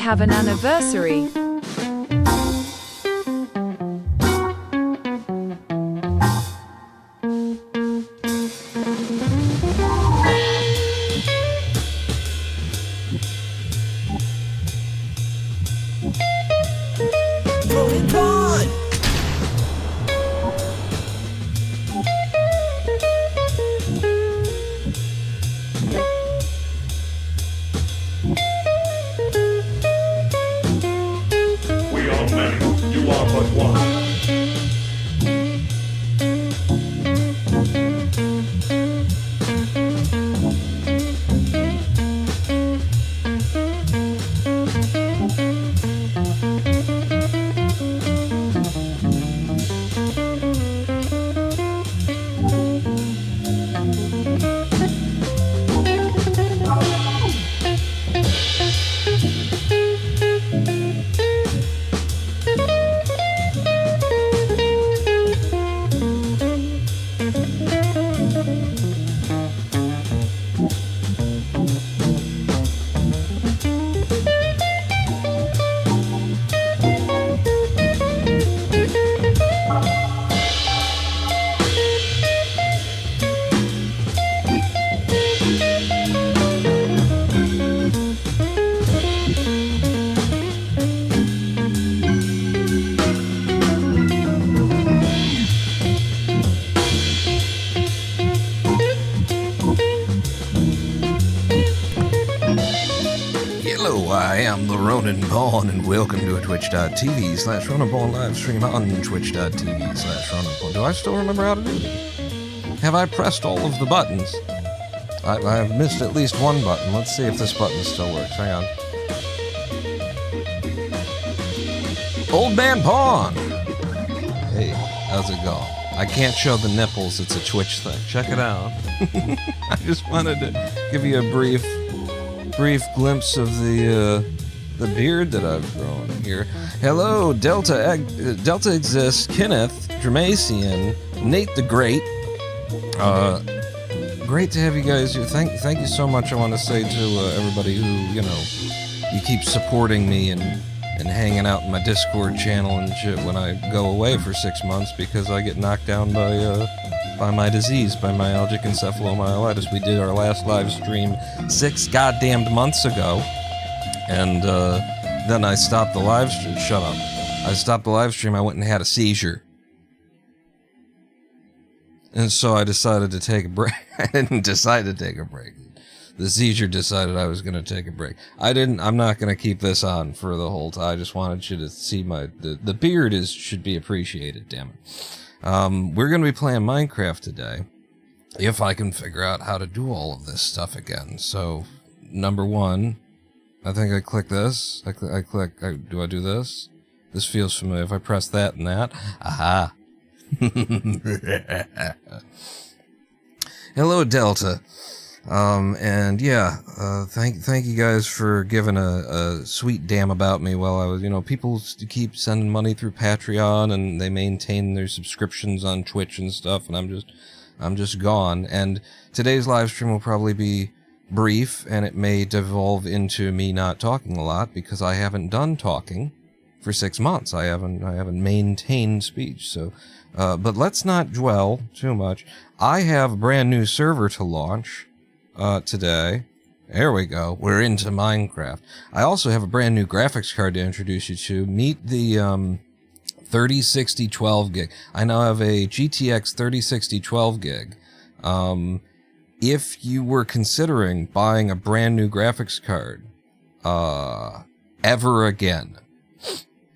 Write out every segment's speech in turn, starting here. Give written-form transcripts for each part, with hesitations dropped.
have an anniversary. And welcome to a twitch.tv/RonanBall live stream on twitch.tv/RonanBall. Do I still remember how to do it? Have I pressed all of the buttons? I've missed at least one button. Let's see if this button still works. Hang on. Old Man Pawn! Hey, how's it going? I can't show the nipples. It's a Twitch thing. Check it out. I just wanted to give you a brief glimpse of the beard that I've grown here. Hello, Delta Exists, Kenneth, Dramacian, Nate the Great. Great to have you guys here. Thank you so much. I want to say to everybody who, you keep supporting me and hanging out in my Discord channel and shit when I go away for 6 months because I get knocked down by my disease, by myalgic encephalomyelitis. We did our last live stream 6 goddamned months ago. And then I stopped the live stream. Shut up. I stopped the live stream. I went and had a seizure. And so I decided to take a break. I didn't decide to take a break. The seizure decided I was going to take a break. I'm not going to keep this on for the whole time. I just wanted you to see the beard should be appreciated, damn it. We're going to be playing Minecraft today. If I can figure out how to do all of this stuff again. So, number one, I think I click this. Do I do this? This feels familiar. If I press that and that. Aha. Hello, Delta. And yeah, thank you guys for giving a sweet damn about me while I was, people keep sending money through Patreon and they maintain their subscriptions on Twitch and stuff, and I'm just gone. And today's live stream will probably be brief, and it may devolve into me not talking a lot because I haven't done talking for 6 months. I haven't maintained speech. So, but let's not dwell too much. I have a brand new server to launch today. There we go. We're into Minecraft. I also have a brand new graphics card to introduce you to. Meet the 3060 12 gig. I now have a GTX 3060 12 gig. If you were considering buying a brand new graphics card, ever again,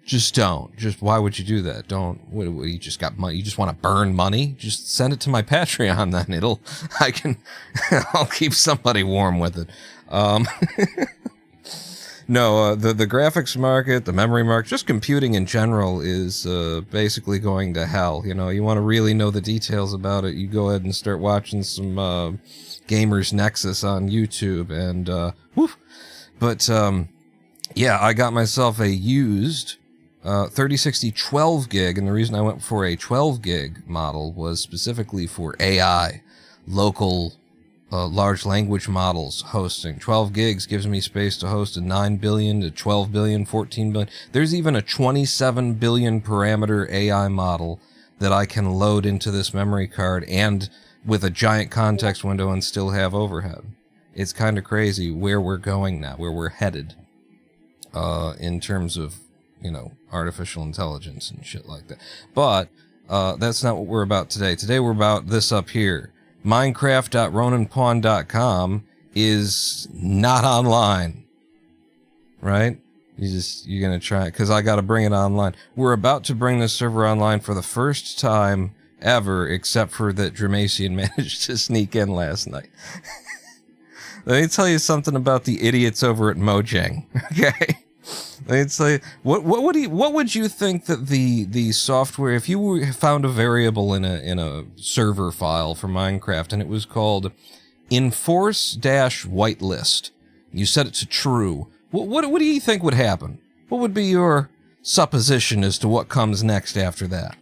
just don't. Why would you do that? Don't. What, you just got money? You just want to burn money? Just send it to my Patreon then. I'll keep somebody warm with it. No, the graphics market, the memory market, just computing in general is basically going to hell. You want to really know the details about it, you go ahead and start watching some Gamers Nexus on YouTube, and woof. But yeah, I got myself a used 3060 12 gig, and the reason I went for a 12 gig model was specifically for AI, local large language models hosting. 12 gigs gives me space to host a 9 billion to 12 billion, 14 billion. There's even a 27 billion parameter AI model that I can load into this memory card and with a giant context window and still have overhead. It's kind of crazy where we're going now, where we're headed, in terms of, you know, artificial intelligence and shit like that. But that's not what we're about today. Today we're about this up here. Minecraft.RonanPawn.com is not online, right? You're gonna try it, because I gotta bring it online. We're about to bring this server online for the first time ever, except for that Dramacian managed to sneak in last night. Let me tell you something about the idiots over at Mojang, okay? Let me tell you, what would you think that the software, if you found a variable in a server file for Minecraft and it was called enforce-whitelist, you set it to true, what do you think would happen? What would be your supposition as to what comes next after that?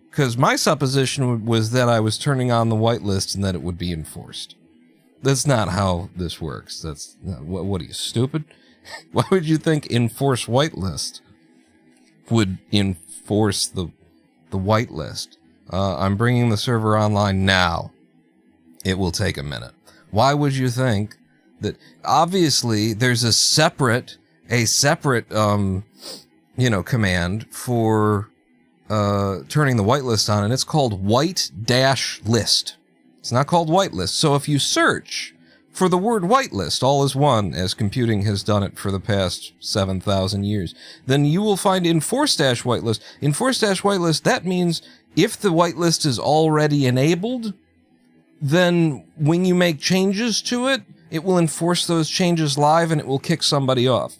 Because my supposition was that I was turning on the whitelist and that it would be enforced. That's not how this works. That's what are you, stupid? Why would you think enforce whitelist would enforce the whitelist? I'm bringing the server online now. It will take a minute. Why would you think that? Obviously, there's a separate command for turning the whitelist on, and it's called white-list. It's not called whitelist. So if you search for the word whitelist, all is one, as computing has done it for the past 7,000 years, then you will find enforce-whitelist. Enforce-whitelist, that means if the whitelist is already enabled, then when you make changes to it, it will enforce those changes live and it will kick somebody off.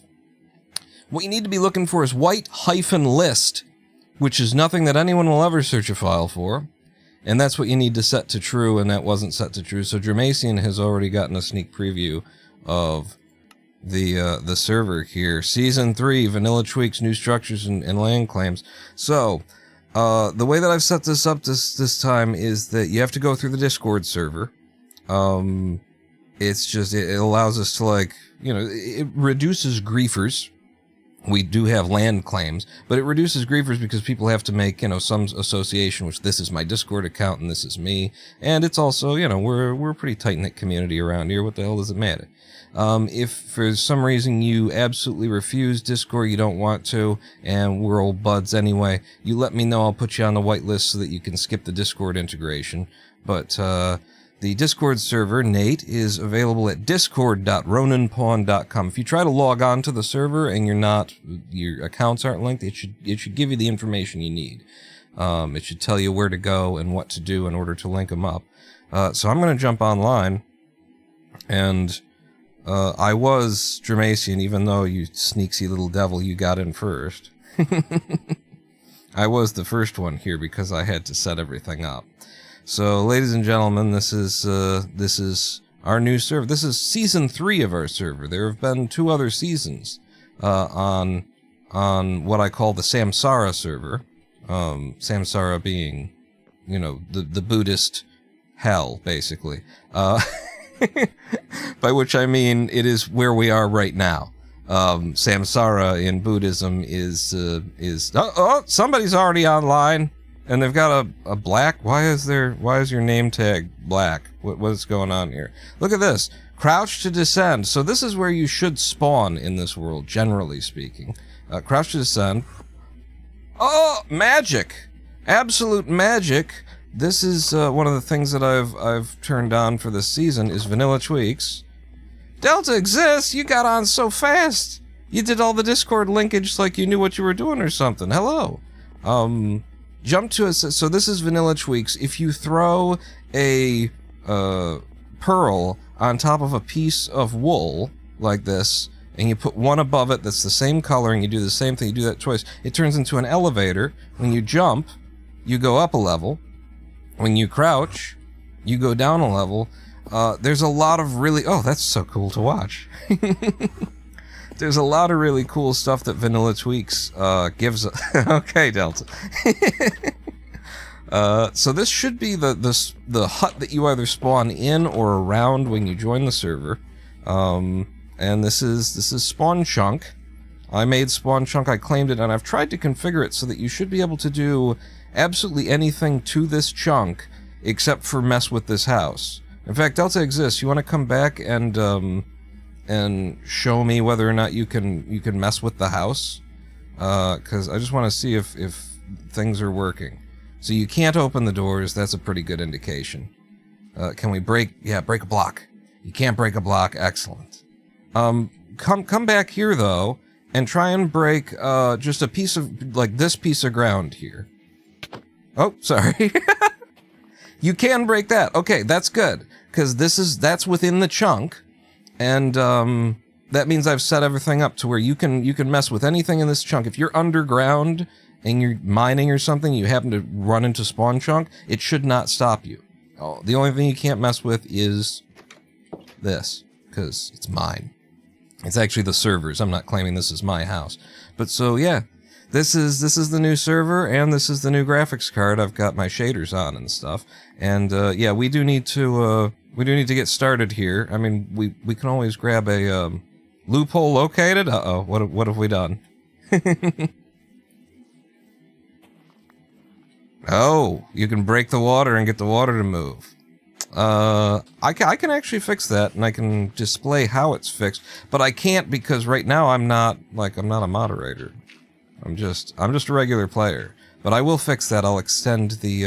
What you need to be looking for is white-list, which is nothing that anyone will ever search a file for. And that's what you need to set to true, and that wasn't set to true. So Dramacian has already gotten a sneak preview of the server here. Season 3, VanillaTweaks, new structures and land claims. So, the way that I've set this up this time is that you have to go through the Discord server. It's just, it allows us to, like, you know, it reduces griefers. We do have land claims, but it reduces griefers because people have to make, you know, some association, which this is my Discord account and this is me. And it's also, you know, we're a pretty tight-knit community around here. What the hell does it matter? If for some reason you absolutely refuse Discord, you don't want to, and we're old buds anyway, you let me know. I'll put you on the whitelist so that you can skip the Discord integration. But, the Discord server, Nate, is available at discord.ronanpawn.com. If you try to log on to the server and your accounts aren't linked, it should give you the information you need. It should tell you where to go and what to do in order to link them up. So I'm going to jump online, and I was Dramacian, even though you sneaky little devil, you got in first. I was the first one here because I had to set everything up. So, ladies and gentlemen, this is our new server. This is season 3 of our server. There have been 2 other seasons on what I call the Samsara server. Samsara being, you know, the Buddhist hell, basically. By which I mean it is where we are right now. Samsara in Buddhism is somebody's already online. And they've got a black. Why is your name tag black? What's going on here? Look at this. Crouch to descend. So this is where you should spawn in this world, generally speaking. Crouch to descend. Oh, magic! Absolute magic. This is one of the things that I've turned on for this season is VanillaTweaks. Delta exists. You got on so fast. You did all the Discord linkage like you knew what you were doing or something. Hello. Jump to it. So this is VanillaTweaks. If you throw a pearl on top of a piece of wool like this, and you put one above it that's the same color, and you do the same thing, you do that twice, it turns into an elevator. When you jump, you go up a level. When you crouch, you go down a level. There's a lot of really... Oh, that's so cool to watch. There's a lot of really cool stuff that VanillaTweaks gives us. Okay, Delta. So this should be the hut that you either spawn in or around when you join the server. And this is spawn chunk. I made spawn chunk, I claimed it, and I've tried to configure it so that you should be able to do absolutely anything to this chunk except for mess with this house. In fact, Delta exists. You want to come back and show me whether or not you can mess with the house? Because I just want to see if things are working. So you can't open the doors. That's a pretty good indication. Can we break? Yeah, break a block. You can't break a block. Excellent. Come back here though, and try and break just a piece of like this piece of ground here. Oh, sorry. You can break that. Okay, that's good because that's within the chunk, and that means I've set everything up to where you can mess with anything in this chunk. If you're underground and you're mining or something, you happen to run into spawn chunk, it should not stop you. Oh, the only thing you can't mess with is this, because it's mine. It's actually the server's. I'm not claiming this is my house. But so yeah, this is the new server, and this is the new graphics card. I've got my shaders on and stuff. And yeah, we do need to get started here. I mean, we can always grab a loophole located. Uh-oh, what have we done? Oh, you can break the water and get the water to move. I can actually fix that, and I can display how it's fixed, but I can't because right now I'm not a moderator. I'm just a regular player. But I will fix that. I'll extend the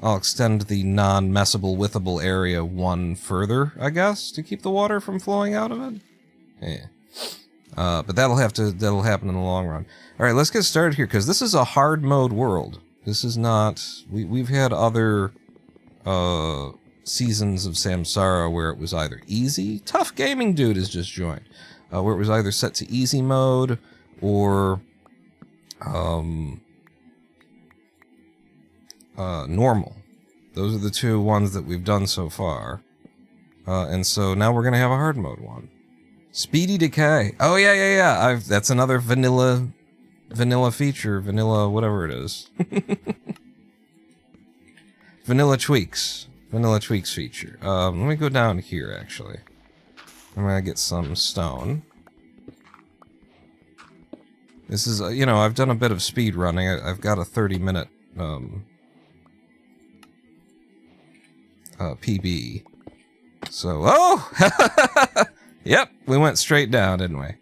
non-messable withable area one further, I guess, to keep the water from flowing out of it. Yeah. But that'll happen in the long run. All right, let's get started here because this is a hard mode world. This is not. We've had other seasons of Samsara where it was either easy. Tough Gaming Dude has just joined. Where it was either set to easy mode or normal. Those are the two ones that we've done so far. And so now we're gonna have a hard mode one. Speedy Decay. Oh yeah. That's another vanilla feature. Vanilla whatever it is. VanillaTweaks feature. Let me go down here, actually. I'm gonna get some stone. This is, you know, I've done a bit of speed running. I've got a 30-minute, PB. So, oh! Yep, we went straight down, didn't we?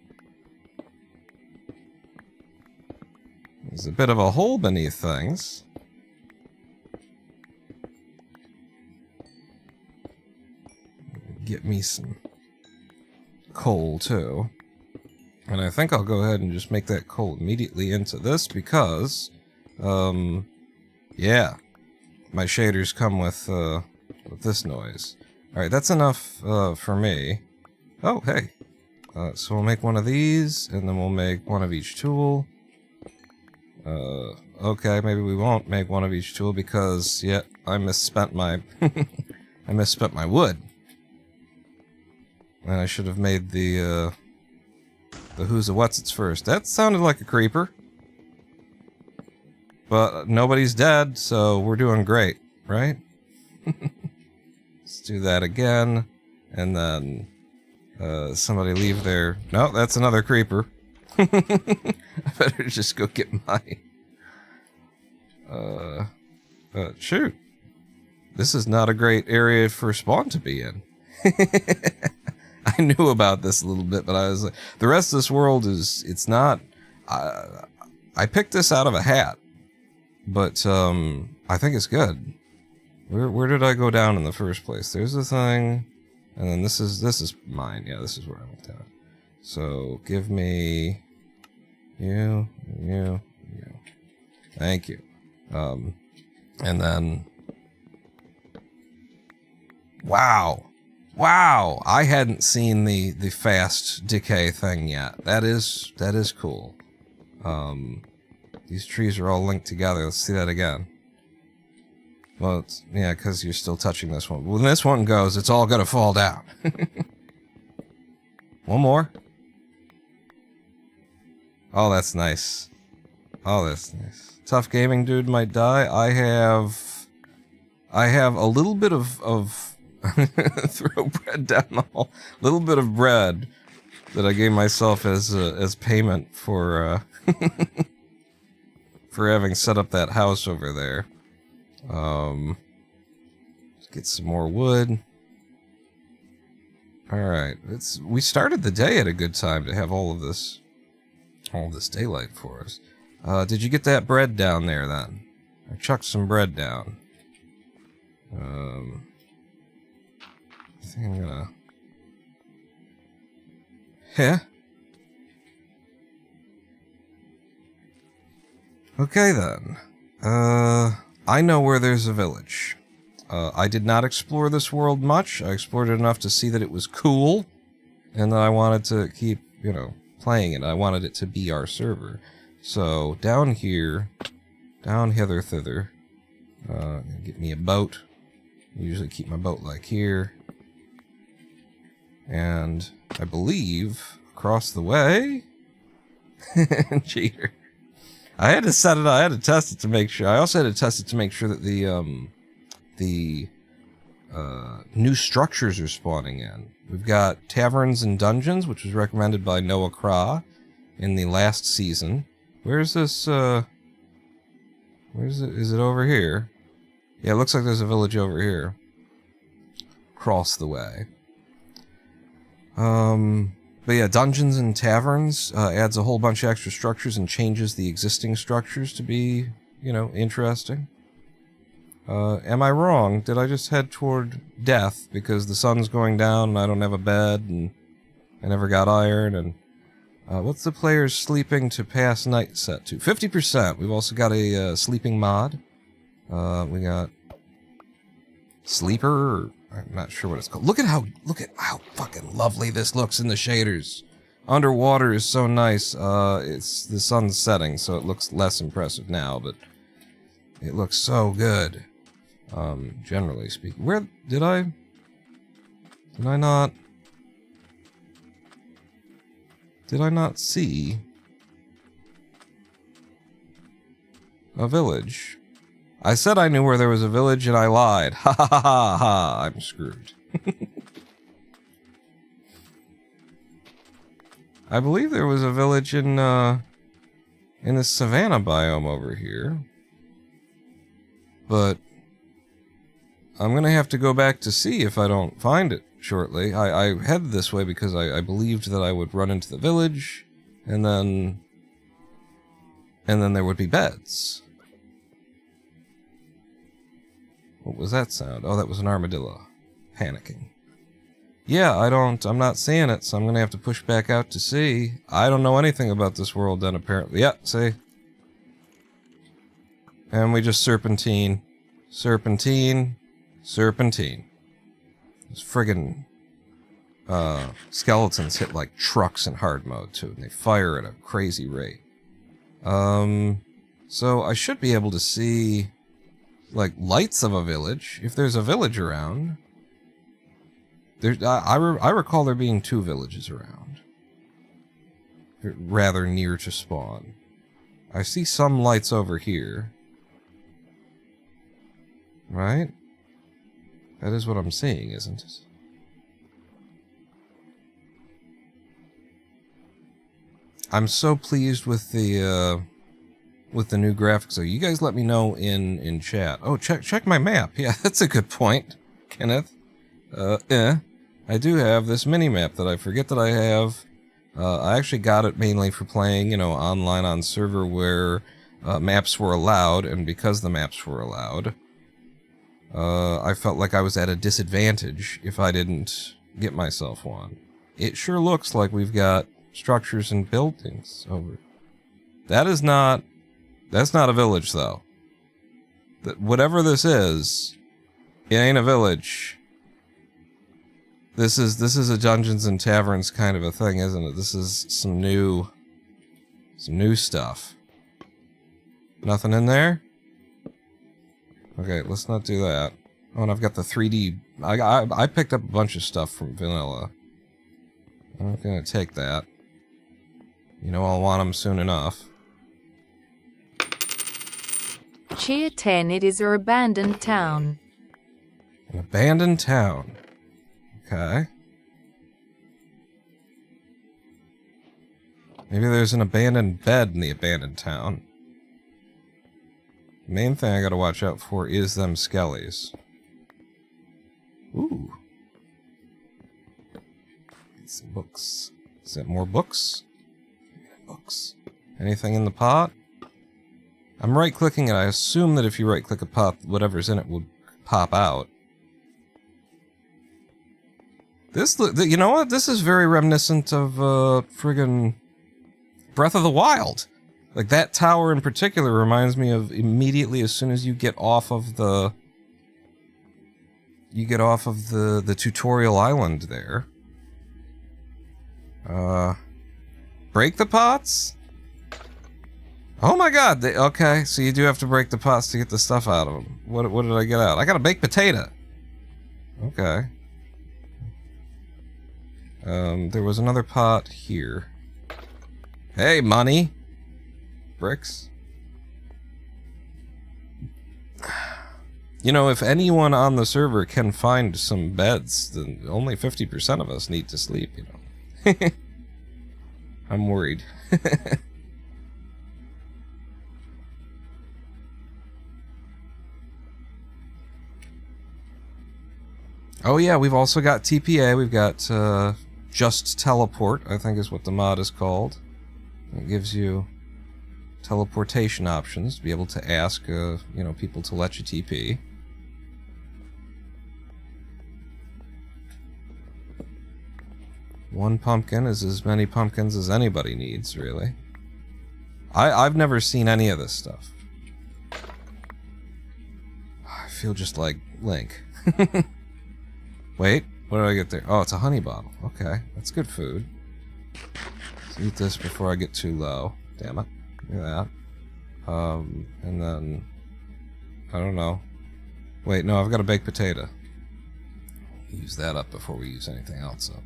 There's a bit of a hole beneath things. Get me some coal, too. And I think I'll go ahead and just make that coal immediately into this because, yeah, my shaders come with this noise. Alright, that's enough, for me. Oh, hey. So we'll make one of these, and then we'll make one of each tool. Okay, maybe we won't make one of each tool because, yeah, I misspent my, I misspent my wood. And I should have made the who's a what's it's first. That sounded like a creeper. But nobody's dead, so we're doing great, right? Let's do that again. And then somebody leave their... No, that's another creeper. I better just go get my... shoot. This is not a great area for spawn to be in. I knew about this a little bit, but I was like, the rest of this world is, it's not, I picked this out of a hat, but, I think it's good. Where did I go down in the first place? There's the thing, and then this is mine. Yeah, this is where I went down. So, give me, you. Thank you. And then, Wow, I hadn't seen the fast decay thing yet. That is cool. These trees are all linked together. Let's see that again. Well, yeah, because you're still touching this one. When this one goes, it's all gonna fall down. One more. Oh, that's nice. Oh, that's nice. Tough Gaming Dude might die. I have a little bit of throw bread down the hall. A little bit of bread that I gave myself as payment for for having set up that house over there. Let's get some more wood. Alright, we started the day at a good time to have all this daylight for us. Did you get that bread down there then? I chucked some bread down. I think I'm gonna... Heh? Okay then. I know where there's a village. I did not explore this world much. I explored it enough to see that it was cool, and that I wanted to keep, you know, playing it. I wanted it to be our server. So, down here, down hither thither, get me a boat. I usually keep my boat like here. And I believe across the way, cheater. I had to set it. I had to test it to make sure. I also had to test it to make sure that the new structures are spawning in. We've got taverns and dungeons, which was recommended by Noah Craw in the last season. Where's this? Where's it? Is it over here? Yeah, it looks like there's a village over here. Across the way. But yeah, dungeons and taverns adds a whole bunch of extra structures and changes the existing structures to be, you know, interesting. Am I wrong? Did I just head toward death because the sun's going down and I don't have a bed and I never got iron? And what's the player's sleeping to pass night set to? 50%. We've also got a sleeping mod. We got sleeper. I'm not sure what it's called. Look at how fucking lovely this looks in the shaders. Underwater is so nice. It's the sun's setting, so it looks less impressive now, but it looks so good. Generally speaking. Where did I not see a village? I said I knew where there was a village and I lied. Ha ha ha ha ha. I'm screwed. I believe there was a village in the savanna biome over here. But I'm gonna have to go back to see if I don't find it shortly. I headed this way because I believed that I would run into the village and then there would be beds. What was that sound? Oh, that was an armadillo. Panicking. Yeah, I'm not seeing it, so I'm gonna have to push back out to see. I don't know anything about this world then, apparently. Yeah, see? And we just serpentine. Serpentine. Serpentine. Those friggin' skeletons hit like trucks in hard mode, too, and they fire at a crazy rate. So I should be able to see like lights of a village if there's a village around. I recall there being 2 villages around, rather near to spawn. I see some lights over here, right? That is what I'm seeing, isn't it? I'm so pleased with the new graphics. So you guys let me know in chat. Oh, check my map. Yeah, that's a good point, Kenneth. I do have this mini-map that I forget that I have. I actually got it mainly for playing, you know, online on server where maps were allowed, and because the maps were allowed, I felt like I was at a disadvantage if I didn't get myself one. It sure looks like we've got structures and buildings over. That's not a village, though. Whatever this is, it ain't a village. This is a Dungeons and Taverns kind of a thing, isn't it? This is some new stuff. Nothing in there? Okay, let's not do that. Oh, and I've got the 3D... I picked up a bunch of stuff from Vanilla. I'm gonna take that. You know I'll want them soon enough. Cheer 10, it is a abandoned town. An abandoned town. Okay. Maybe there's an abandoned bed in the abandoned town. The main thing I gotta watch out for is them skellies. Ooh. Get some books. Is that more books? Books. Anything in the pot? I'm right-clicking it. I assume that if you right-click a pot, whatever's in it will pop out. This, you know what? This is very reminiscent of, friggin' Breath of the Wild. Like, that tower in particular reminds me of immediately as soon as you get off of the... You get off of the tutorial island there. Break the pots? Oh my god, okay, so you do have to break the pots to get the stuff out of them. What did I get out? I got a baked potato. Okay. There was another pot here. Hey, money! Bricks. You know, if anyone on the server can find some beds, then only 50% of us need to sleep, you know. I'm worried. Oh yeah, we've also got TPA, we've got, Just Teleport, I think is what the mod is called. It gives you teleportation options to be able to ask, you know, people to let you TP. One pumpkin is as many pumpkins as anybody needs, really. I've never seen any of this stuff. I feel just like Link. Wait, what did I get there? Oh, it's a honey bottle. Okay, that's good food. Let's eat this before I get too low. Damn it. Look at that. And then... I don't know. Wait, no, I've got a baked potato. Use that up before we use anything else up.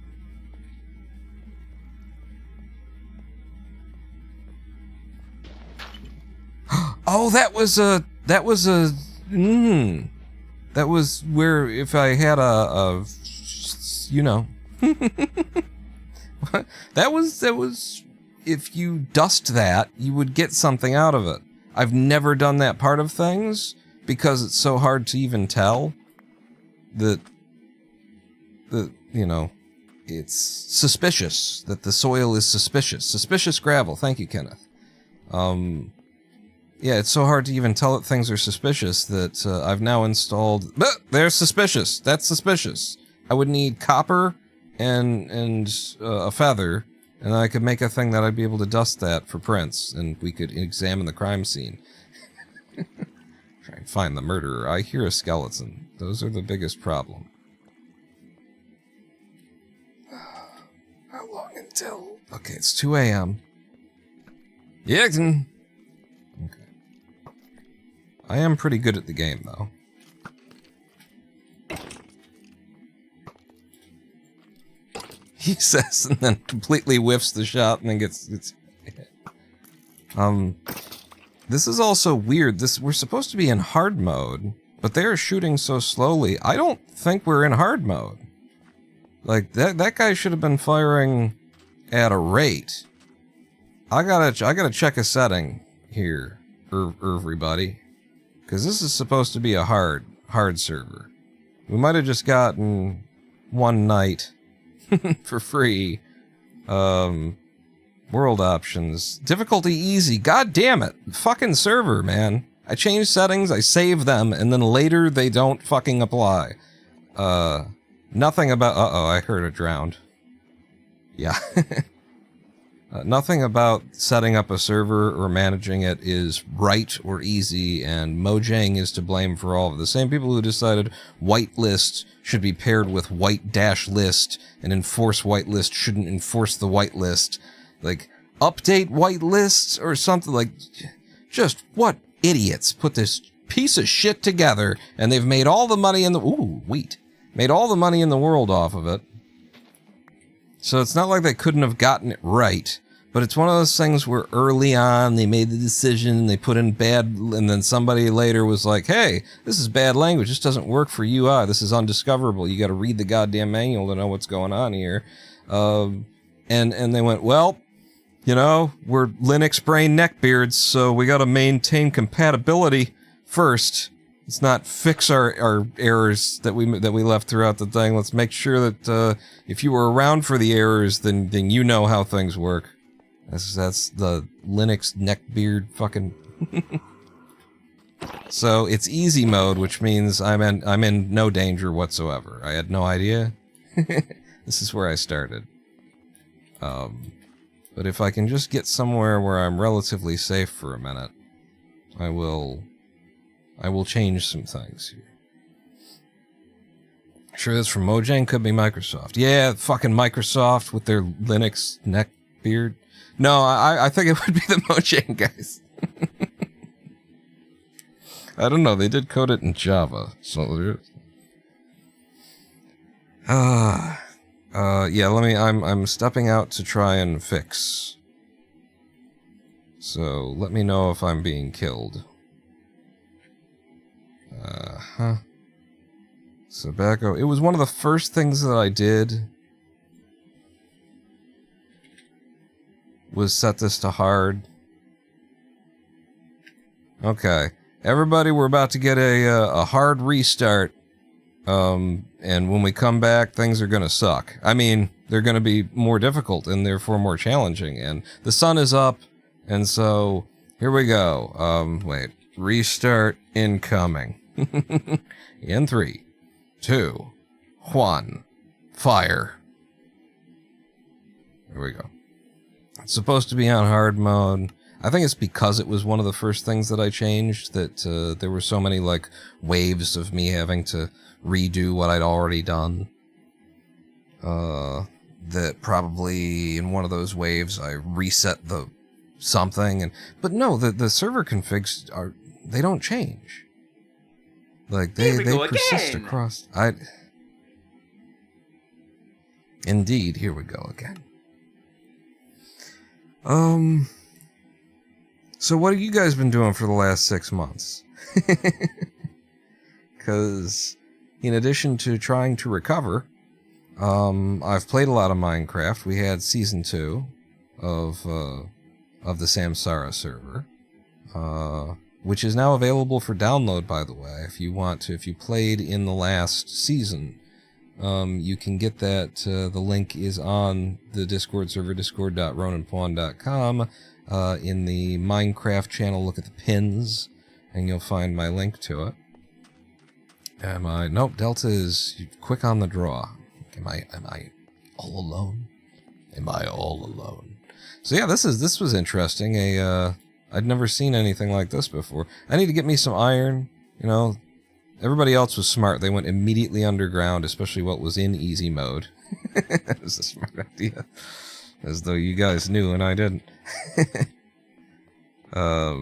Oh, that was where if I had you know, that was, if you dust that, you would get something out of it. I've never done that part of things because it's so hard to even tell that, you know, it's suspicious, that the soil is suspicious. Suspicious gravel. Thank you, Kenneth. Yeah, it's so hard to even tell that things are suspicious that I've now installed... They're suspicious! That's suspicious! I would need copper and a feather, and I could make a thing that I'd be able to dust that for prints, and we could examine the crime scene. Try and find the murderer. I hear a skeleton. Those are the biggest problem. How long until... Okay, it's 2 a.m. Yeah, okay. I am pretty good at the game, though. He says, and then completely whiffs the shot, and then gets hit. This is also weird. We're supposed to be in hard mode, but they are shooting so slowly. I don't think we're in hard mode. Like, that guy should have been firing at a rate. I gotta check a setting here, everybody. Because this is supposed to be a hard server. We might have just gotten one night for free. World options. Difficulty easy. God damn it. Fucking server, man. I change settings, I save them, and then later they don't fucking apply. Nothing about... Uh-oh, I heard it drowned. Yeah. Nothing about setting up a server or managing it is right or easy, and Mojang is to blame for all of it. The same people who decided whitelist should be paired with white-list, and enforce whitelist shouldn't enforce the whitelist. Like, update whitelist or something, like, just what idiots put this piece of shit together, and they've made all the money in the... Ooh, wheat. Made all the money in the world off of it. So it's not like they couldn't have gotten it right, But it's one of those things where early on they made the decision, they put in bad, and then somebody later was like, hey, this is bad language. This doesn't work for UI. This is undiscoverable. You got to read the goddamn manual to know what's going on here. And they went, well, you know, we're Linux brain neckbeards, so we got to maintain compatibility first. Let's not fix our errors that we left throughout the thing. Let's make sure that if you were around for the errors, then you know how things work. That's the Linux neckbeard fucking. So it's easy mode, which means I'm in no danger whatsoever. I had no idea. This is where I started. But if I can just get somewhere where I'm relatively safe for a minute, I will change some things here. Sure, that's from Mojang, could be Microsoft. Yeah, fucking Microsoft with their Linux neckbeard. No, I think it would be the Mojang guys. I don't know, they did code it in Java, so yeah, I'm stepping out to try and fix. So, let me know if I'm being killed. Tobacco. It was one of the first things that I did was set this to hard. Okay. Everybody, we're about to get a hard restart. And when we come back, things are gonna suck. I mean, they're gonna be more difficult and therefore more challenging. And the sun is up, and so here we go. Wait. Restart incoming. In 3, 2, 1, fire. There we go. It's supposed to be on hard mode. I think it's because it was one of the first things that I changed, that there were so many, like, waves of me having to redo what I'd already done. That probably in one of those waves I reset the something, but no, the server configs they don't change. Like, they persist again. Across... Indeed, here we go again. So what have you guys been doing for the last 6 months? Because, in addition to trying to recover, I've played a lot of Minecraft. We had Season 2 of the Samsara server, which is now available for download, by the way, if you want to. If you played in the last season, you can get that. The link is on the Discord server, discord.ronanpawn.com. In the Minecraft channel, look at the pins, and you'll find my link to it. Nope, Delta is quick on the draw. Am I all alone? Am I all alone? So yeah, this was interesting. I'd never seen anything like this before. I need to get me some iron. You know, everybody else was smart. They went immediately underground, especially what was in easy mode. It was a smart idea. As though you guys knew and I didn't. I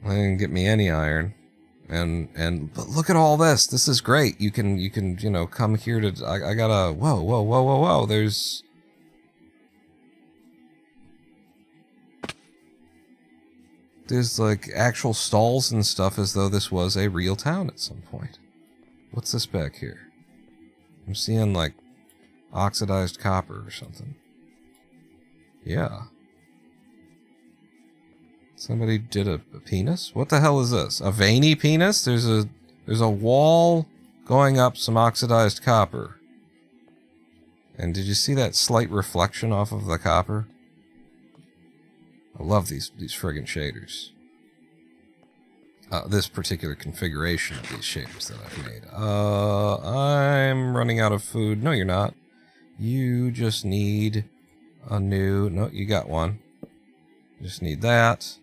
didn't get me any iron. But look at all this. This is great. You can, you know, come here to, I gotta, whoa. There's like actual stalls and stuff as though this was a real town at some point. What's this back here? I'm seeing like oxidized copper or something. Yeah. Somebody did a penis? What the hell is this? A veiny penis? There's a wall going up some oxidized copper. And did you see that slight reflection off of the copper? I love these friggin' shaders. This particular configuration of these shaders that I've made. I'm running out of food. No, you're not. You just need a new... No, you got one. Just need that.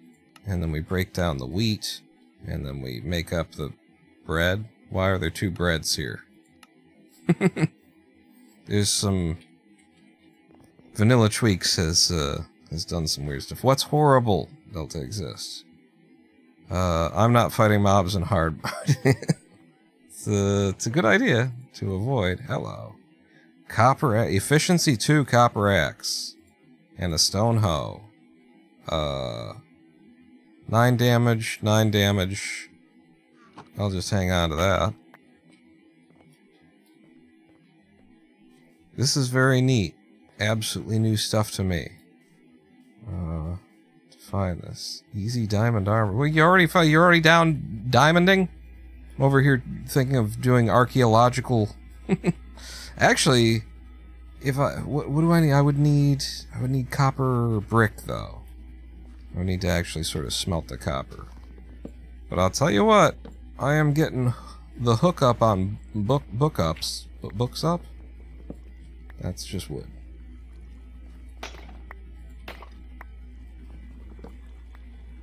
And then we break down the wheat. And then we make up the bread. Why are there two breads here? There's some... VanillaTweaks has done some weird stuff. What's horrible? Delta exists. I'm not fighting mobs in hard mode. It's a good idea to avoid. Hello. Copper efficiency 2 copper axe. And a stone hoe. 9 damage, 9 damage. I'll just hang on to that. This is very neat. Absolutely new stuff to me. To find this. Easy diamond armor. Well, you're already down diamonding? I'm over here thinking of doing archaeological... Actually, if what do I need? I would need copper brick, though. I would need to actually sort of smelt the copper. But I'll tell you what, I am getting the hookup on books up. That's just wood.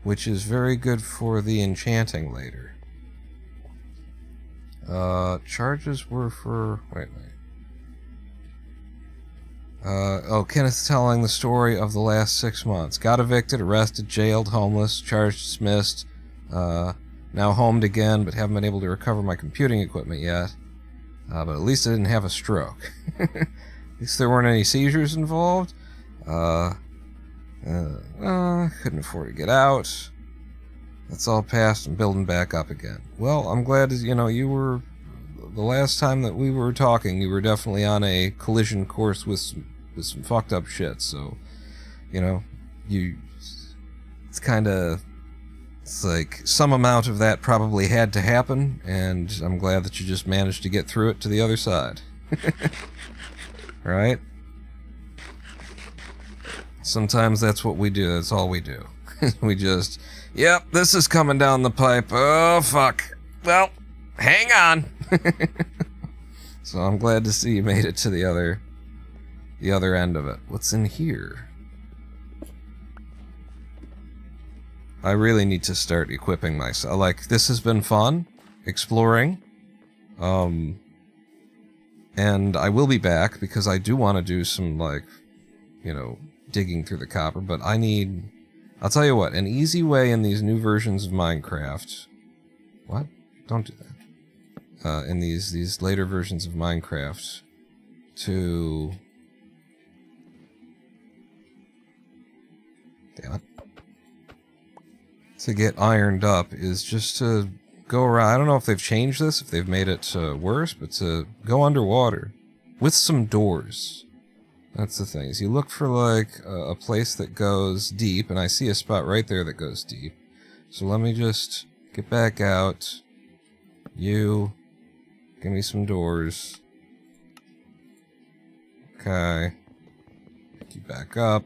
Which is very good for the enchanting later. Charges were for... Wait. Kenneth's telling the story of the last 6 months. Got evicted, arrested, jailed, homeless, charged, dismissed. Now homed again, but haven't been able to recover my computing equipment yet. But at least I didn't have a stroke. At least there weren't any seizures involved. Couldn't afford to get out. That's all passed and building back up again. Well, I'm glad, you were... The last time that we were talking, you were definitely on a collision course with some fucked up shit, so, it's like some amount of that probably had to happen, and I'm glad that you just managed to get through it to the other side. Right? Sometimes that's what we do, that's all we do. We just, yep, this is coming down the pipe, oh fuck, well, hang on. So I'm glad to see you made it to the other end of it. What's in here? I really need to start equipping myself. Like, this has been fun, exploring. And I will be back because I do want to do some, like, digging through the copper, but I'll tell you what, an easy way in these new versions of Minecraft... What? Don't do that. In these later versions of Minecraft to... Damn it. To get ironed up is just to go around... I don't know if they've changed this, if they've made it worse, but to go underwater with some doors. That's the thing. Is you look for, like, a place that goes deep, and I see a spot right there that goes deep. So let me just get back out. You... Give me some doors. Okay. Pick you back up.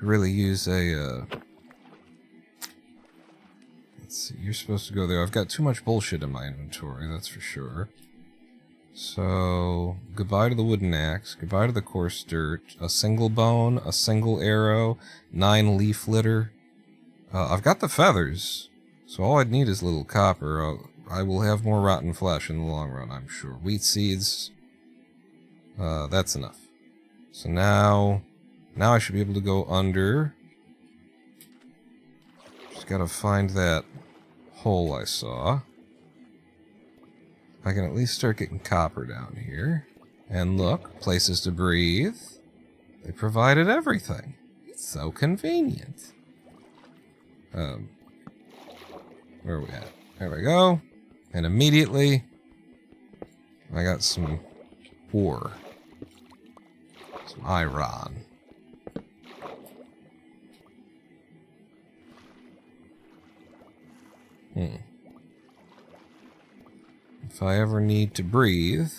Really use a, Let's see, you're supposed to go there. I've got too much bullshit in my inventory, that's for sure. So, goodbye to the wooden axe, goodbye to the coarse dirt, a single bone, a single arrow, 9 leaf litter. I've got the feathers, so all I'd need is a little copper. I will have more rotten flesh in the long run, I'm sure. Wheat seeds. That's enough. So now I should be able to go under. Just gotta find that hole I saw. I can at least start getting copper down here. And look, places to breathe. They provided everything. It's so convenient. Where are we at? There we go. And immediately, I got some ore. Some iron. If I ever need to breathe,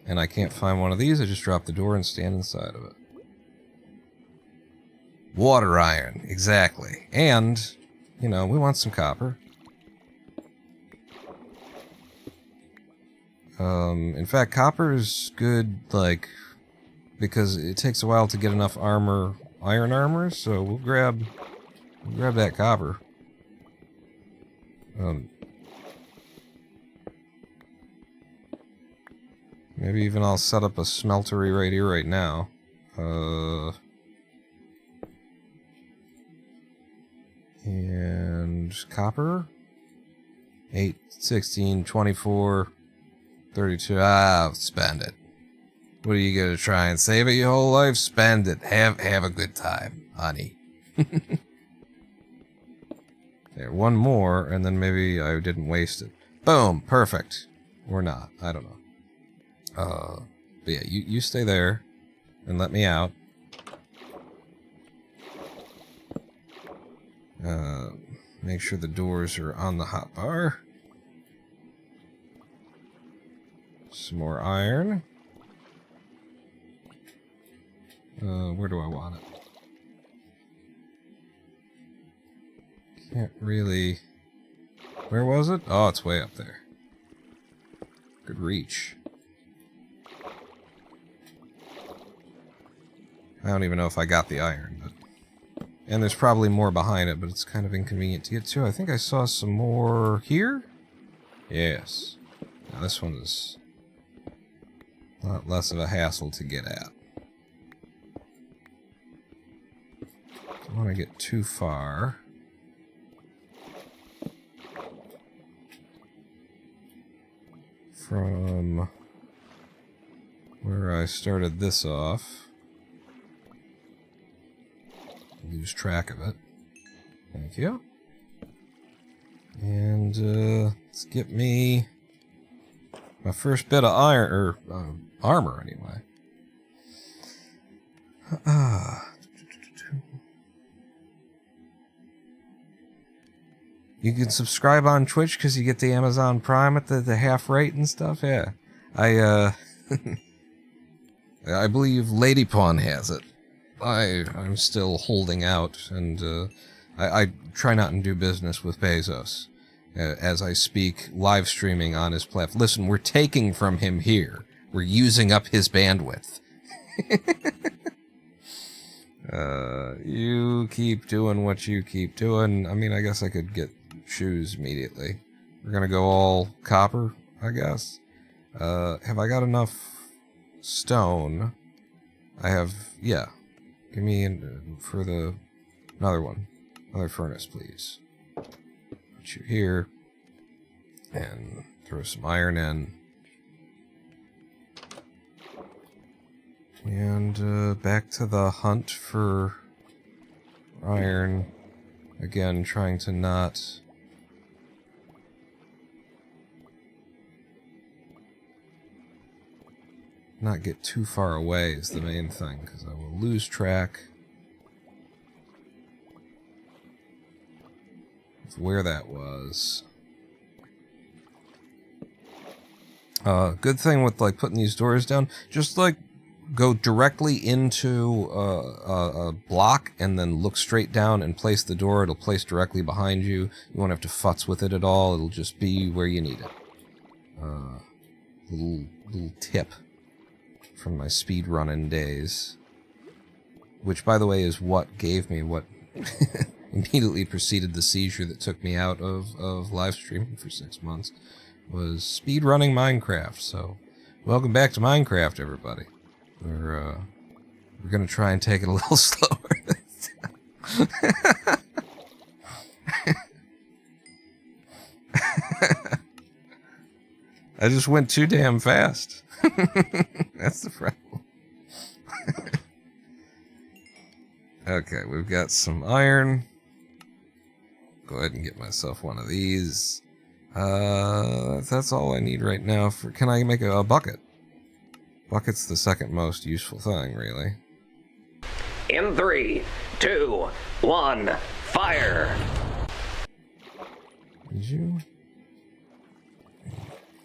and I can't find one of these, I just drop the door and stand inside of it. Water iron, exactly. And, we want some copper. In fact, copper is good, like, because it takes a while to get enough iron armor, so we'll grab that copper. Maybe even I'll set up a smeltery right here, right now. And copper? 8, 16, 24... 32. Spend it. What are you gonna try and save it your whole life? Spend it. Have a good time, honey. There, one more, and then maybe I didn't waste it. Boom, perfect. Or not, I don't know. But yeah, you stay there, and let me out. Make sure the doors are on the hotbar. Some more iron. Where do I want it? Can't really... Where was it? Oh, it's way up there. Good reach. I don't even know if I got the iron, but... And there's probably more behind it, but it's kind of inconvenient to get to. I think I saw some more here? Yes. Now this one is a lot less of a hassle to get at. Don't want to get too far. From where I started this off. Lose track of it. Thank you. And let's get me my first bit of iron, or armor anyway. You can subscribe on Twitch because you get the Amazon Prime at the half rate and stuff. Yeah, I believe Lady Pawn has it. I'm still holding out, and I try not to do business with Bezos as I speak, live streaming on his platform. Listen, we're taking from him here. We're using up his bandwidth. You keep doing what you keep doing. I mean, I guess I could get shoes immediately. We're gonna go all copper, I guess. Have I got enough stone? I have, yeah. Give me for the another one. Another furnace, please. Put you here. And throw some iron in. And back to the hunt for iron. Again, trying to not get too far away is the main thing, because I will lose track of where that was. Good thing with like putting these doors down, just like go directly into a block and then look straight down and place the door. It'll place directly behind you. You won't have to futz with it at all. It'll just be where you need it. Little tip from my speed running days, which by the way is what gave me what immediately preceded the seizure that took me out of live streaming for 6 months, was speed running Minecraft. So welcome back to Minecraft, everybody. We're gonna try and take it a little slower this time. I just went too damn fast. That's the problem. Okay, we've got some iron. Go ahead and get myself one of these. That's all I need right now. Can I make a bucket? Bucket's the second most useful thing, really. In 3, 2, 1, fire! Did you?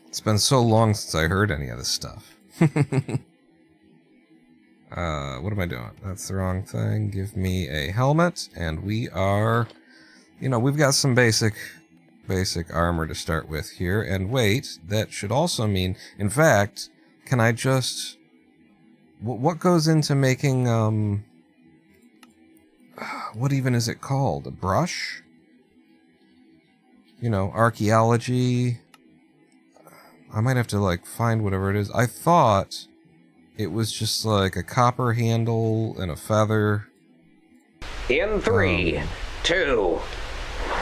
It's been so long since I heard any of this stuff. What am I doing? That's the wrong thing. Give me a helmet, and we are... You know, we've got some basic armor to start with here. And wait, that should also mean... In fact, can I just... What goes into making, what even is it called? A brush? You know, archaeology... I might have to, like, find whatever it is. I thought it was just, like, a copper handle and a feather. In 3, 2...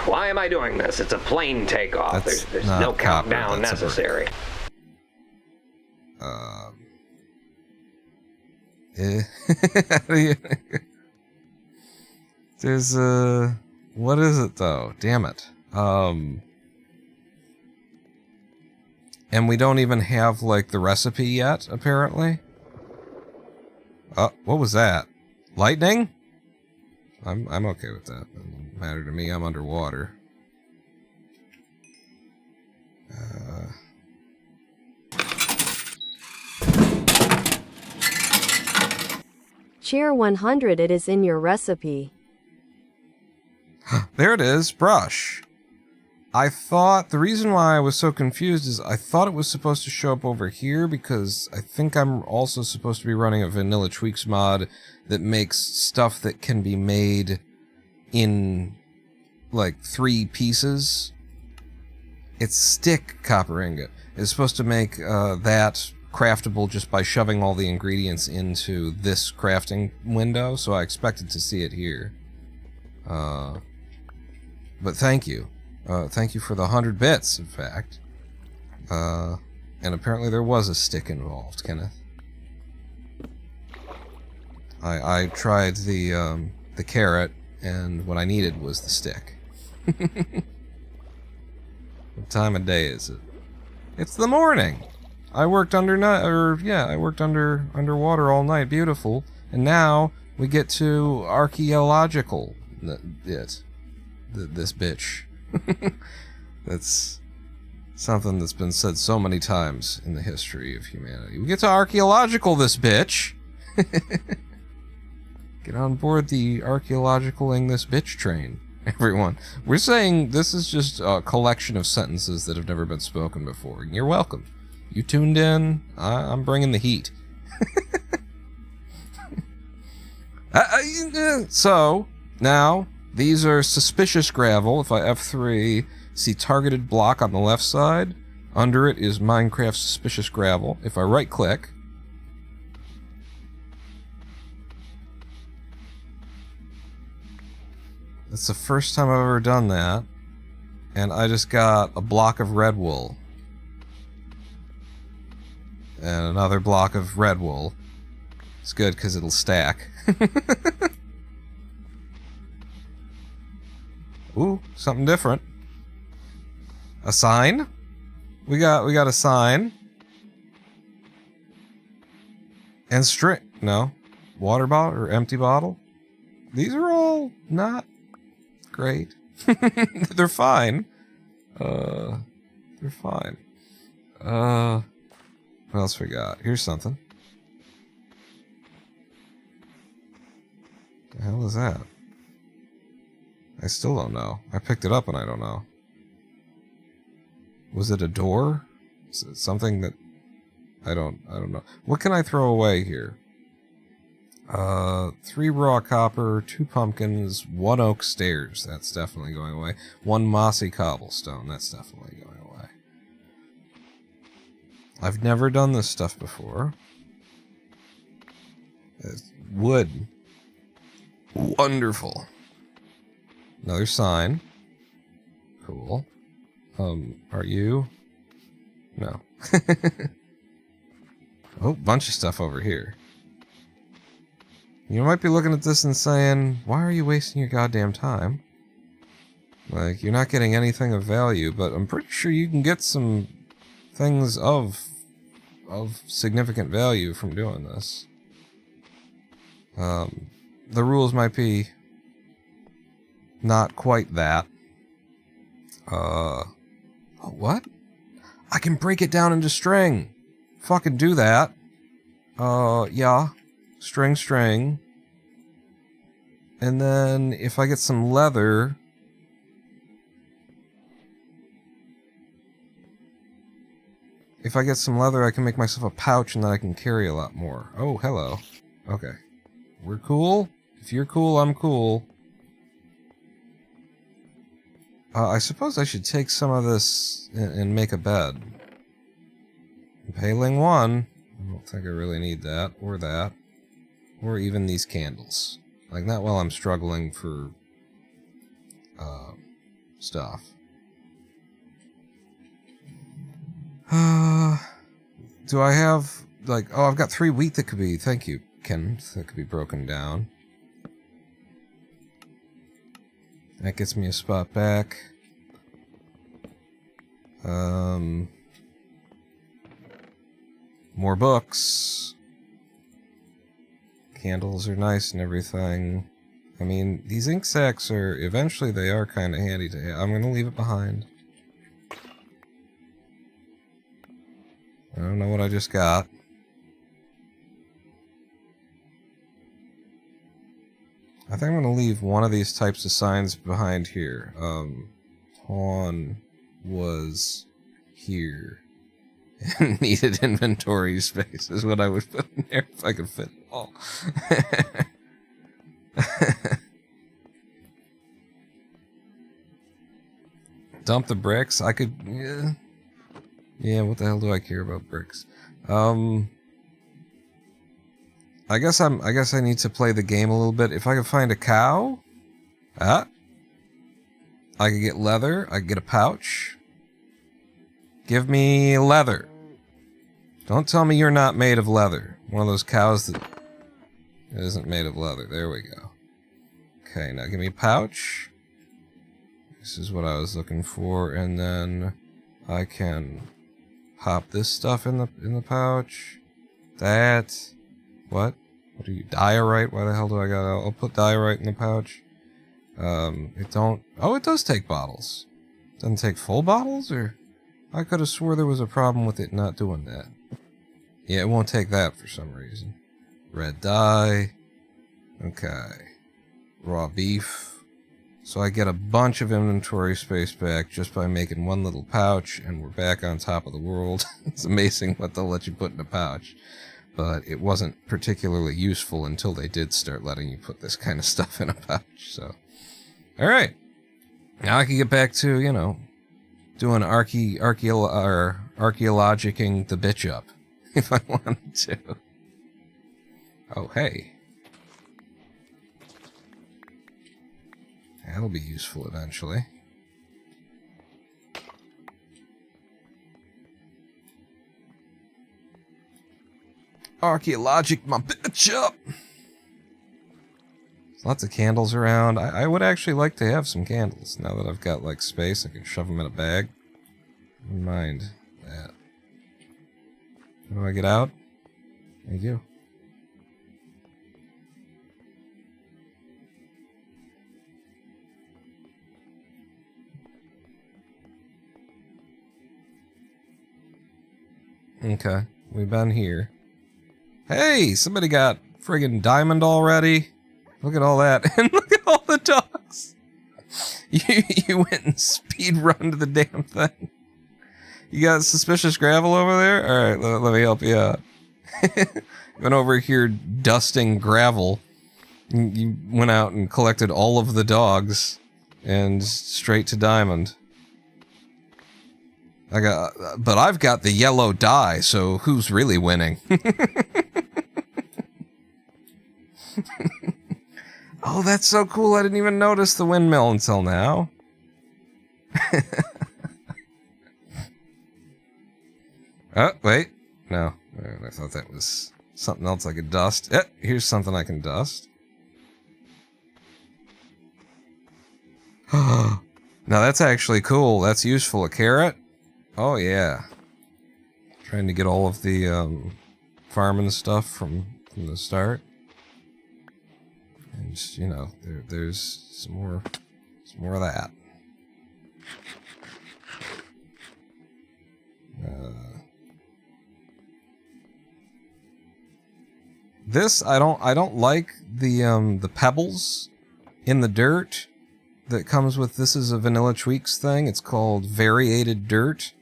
Why am I doing this? It's a plane takeoff. There's no countdown necessary. There's what is it though? Damn it. And we don't even have like the recipe yet, apparently. What was that? Lightning? I'm okay with that. It doesn't matter to me. I'm underwater. Cheer 100, it is in your recipe. There it is, brush. I thought, the reason why I was so confused is I thought it was supposed to show up over here because I think I'm also supposed to be running a VanillaTweaks mod that makes stuff that can be made in, like, 3 pieces. It's stick copper ingot. It's supposed to make that craftable just by shoving all the ingredients into this crafting window, so I expected to see it here. But thank you. Thank you for the 100 bits, in fact. And apparently there was a stick involved, Kenneth. I tried the carrot, and what I needed was the stick. What time of day is it? It's the morning! I worked underwater all night, beautiful. And now we get to archaeological this bitch. That's something that's been said so many times in the history of humanity. We get to archaeological this bitch. Get on board the archaeological-ing this bitch train, everyone. We're saying this is just a collection of sentences that have never been spoken before. And you're welcome. You tuned in. I'm bringing the heat. So, now, these are suspicious gravel. If I F3, see targeted block on the left side. Under it is Minecraft suspicious gravel. If I right-click, that's the first time I've ever done that. And I just got a block of red wool. And another block of red wool. It's good because it'll stack. Ooh, something different. A sign? We got a sign. And string. No. Water bottle or empty bottle. These are all not great. They're fine. They're fine. What else we got? Here's something. The hell is that? I still don't know. I picked it up and I don't know. Was it a door? Is it something that I don't know. What can I throw away here? 3 raw copper, 2 pumpkins, 1 oak stairs. That's definitely going away. 1 mossy cobblestone. That's definitely going away. I've never done this stuff before. Wood. Wonderful. Another sign. Cool. Are you? No. Oh, bunch of stuff over here. You might be looking at this and saying, why are you wasting your goddamn time? Like, you're not getting anything of value, but I'm pretty sure you can get some things of significant value from doing this. The rules might be not quite that. What? I can break it down into string. Fucking do that. Yeah. String. And then if I get some leather, I can make myself a pouch and then I can carry a lot more. Oh, hello. Okay. We're cool? If you're cool, I'm cool. I suppose I should take some of this and make a bed. Impaling 1. I don't think I really need that, or that. Or even these candles. Like, not while I'm struggling for stuff. Do I have, like, oh, I've got 3 wheat that could be, thank you, beacon that could be broken down. That gets me a spot back. More books. Candles are nice and everything. I mean, these ink sacs are, eventually they are kind of handy to have. I'm gonna leave it behind. I don't know what I just got. I think I'm gonna leave one of these types of signs behind here. Pawn was here. And needed inventory space is what I would put in there if I could fit it all. Dump the bricks. I could. Yeah, what the hell do I care about bricks? I guess I need to play the game a little bit. If I could find a cow, I could get leather. I could get a pouch. Give me leather. Don't tell me you're not made of leather. One of those cows that isn't made of leather. There we go. Okay, now give me a pouch. This is what I was looking for, and then I can pop this stuff in the pouch. That. What? What are you? Diorite? Why the hell do I got? I'll put diorite in the pouch. It don't. Oh, it does take bottles. Doesn't take full bottles, or I could have swore there was a problem with it not doing that. Yeah, it won't take that for some reason. Red dye. Okay. Raw beef. So I get a bunch of inventory space back just by making one little pouch, and we're back on top of the world. It's amazing what they'll let you put in a pouch. But it wasn't particularly useful until they did start letting you put this kind of stuff in a pouch, so. Alright. Now I can get back to, you know, doing archaeologicing the bitch up, if I wanted to. Oh, hey. That'll be useful eventually. Archaeologic my bitch up! Lots of candles around. I would actually like to have some candles. Now that I've got, like, space, I can shove them in a bag. Never mind that. How do I get out? Thank you. Okay, we've been here. Hey, somebody got friggin' diamond already? Look at all that. And look at all the dogs. You went and speed run to the damn thing. You got suspicious gravel over there? Alright, let me help you out. Went over here dusting gravel. You went out and collected all of the dogs. And straight to diamond. But I've got the yellow dye, so who's really winning? Oh, that's so cool. I didn't even notice the windmill until now. Oh, wait. No. I thought that was something else I could dust. Here's something I can dust. Now that's actually cool. That's useful. A carrot? Oh, yeah. Trying to get all of the farming stuff from the start. And just, you know, there's some more of that. This I don't like the pebbles in the dirt that comes with. This is a VanillaTweaks thing. It's called variated dirt,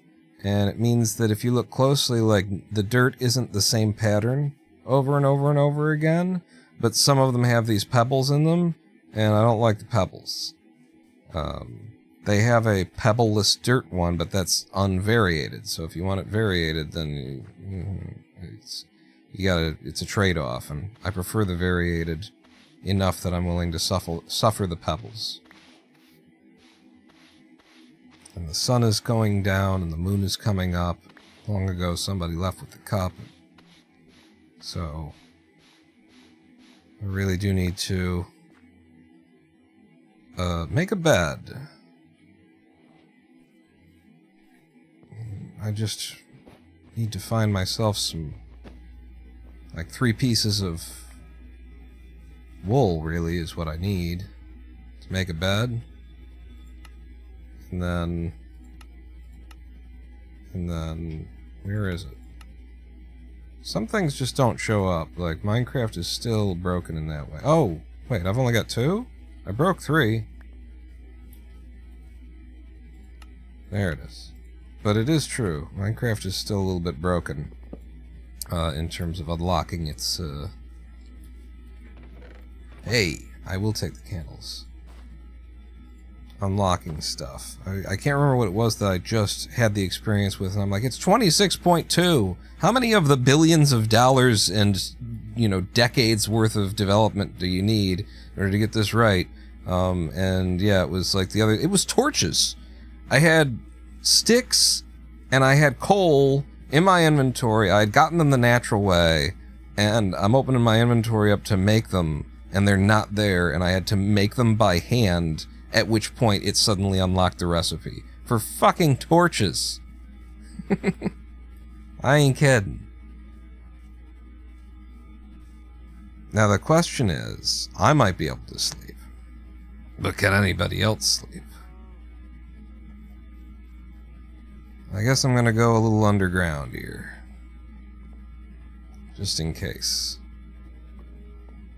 and it means that if you look closely, like, the dirt isn't the same pattern over and over and over again. But some of them have these pebbles in them, and I don't like the pebbles. They have a pebbleless dirt one, but that's unvariated. So if you want it variated, then it's a trade-off, and I prefer the variated enough that I'm willing to suffer the pebbles. And the sun is going down, and the moon is coming up. Long ago, somebody left with the cup. So I really do need to make a bed. I just need to find myself some, like 3 pieces of wool, really, is what I need to make a bed. And then, where is it? Some things just don't show up. Like, Minecraft is still broken in that way. Oh, wait, I've only got 2? I broke 3. There it is. But it is true. Minecraft is still a little bit broken in terms of unlocking its... Hey, I will take the candles. Unlocking stuff. I can't remember what it was that I just had the experience with, and I'm like, it's 26.2! How many of the billions of dollars and, you know, decades worth of development do you need in order to get this right? And yeah, it was like it was torches! I had sticks and I had coal in my inventory. I had gotten them the natural way, and I'm opening my inventory up to make them, and they're not there, and I had to make them by hand, at which point it suddenly unlocked the recipe. For fucking torches! I ain't kidding. Now the question is, I might be able to sleep, but can anybody else sleep? I guess I'm gonna go a little underground here. Just in case.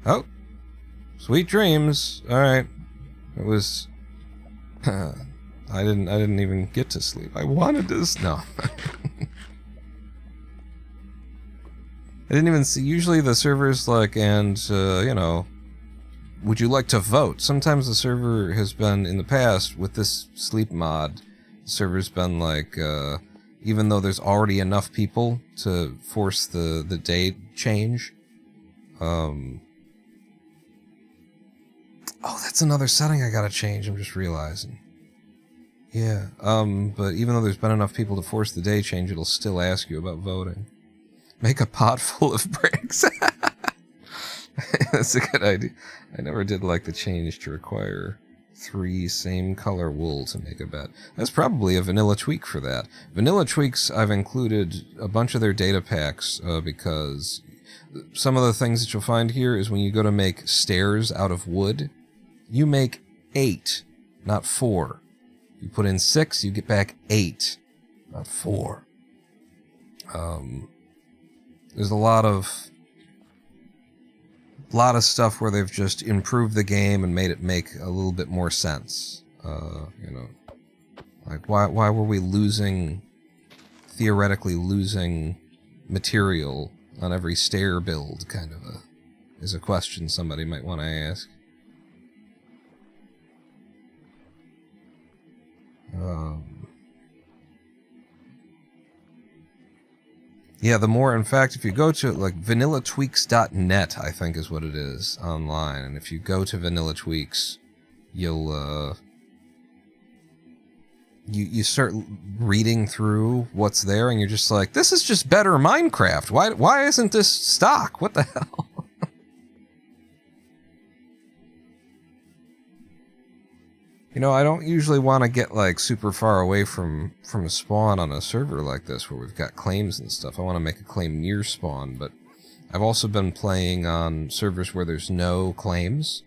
Oh! Sweet dreams! Alright. It was... I didn't even get to sleep. I wanted to... No. I didn't even see... Usually the server's like, and, you know... Would you like to vote? Sometimes the server has been, in the past, with this sleep mod... The server's been like, even though there's already enough people to force the day change. Oh, that's another setting I gotta change, I'm just realizing. Yeah, but even though there's been enough people to force the day change, it'll still ask you about voting. Make a pot full of bricks. That's a good idea. I never did like the change to require 3 same color wool to make a bed. That's probably a VanillaTweak for that. VanillaTweaks, I've included a bunch of their data packs because some of the things that you'll find here is when you go to make stairs out of wood, you make 8, not 4. You put in 6, you get back 8, not 4. There's a lot of stuff where they've just improved the game and made it make a little bit more sense. You know, like why were we theoretically losing material on every stair build, kind of is a question somebody might want to ask. Yeah, the more, in fact, if you go to, like, VanillaTweaks.net, I think is what it is, online, and if you go to VanillaTweaks, you'll, you start reading through what's there, and you're just like, this is just better Minecraft! Why isn't this stock? What the hell? You know, I don't usually want to get, like, super far away from a spawn on a server like this, where we've got claims and stuff. I want to make a claim near spawn, but I've also been playing on servers where there's no claims,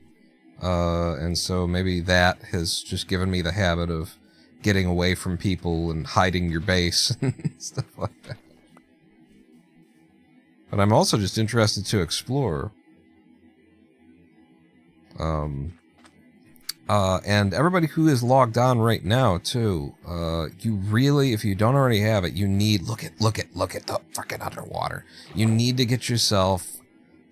and so maybe that has just given me the habit of getting away from people and hiding your base and stuff like that. But I'm also just interested to explore. And everybody who is logged on right now, too, you really, if you don't already have it, you need, look at the fucking underwater. You need to get yourself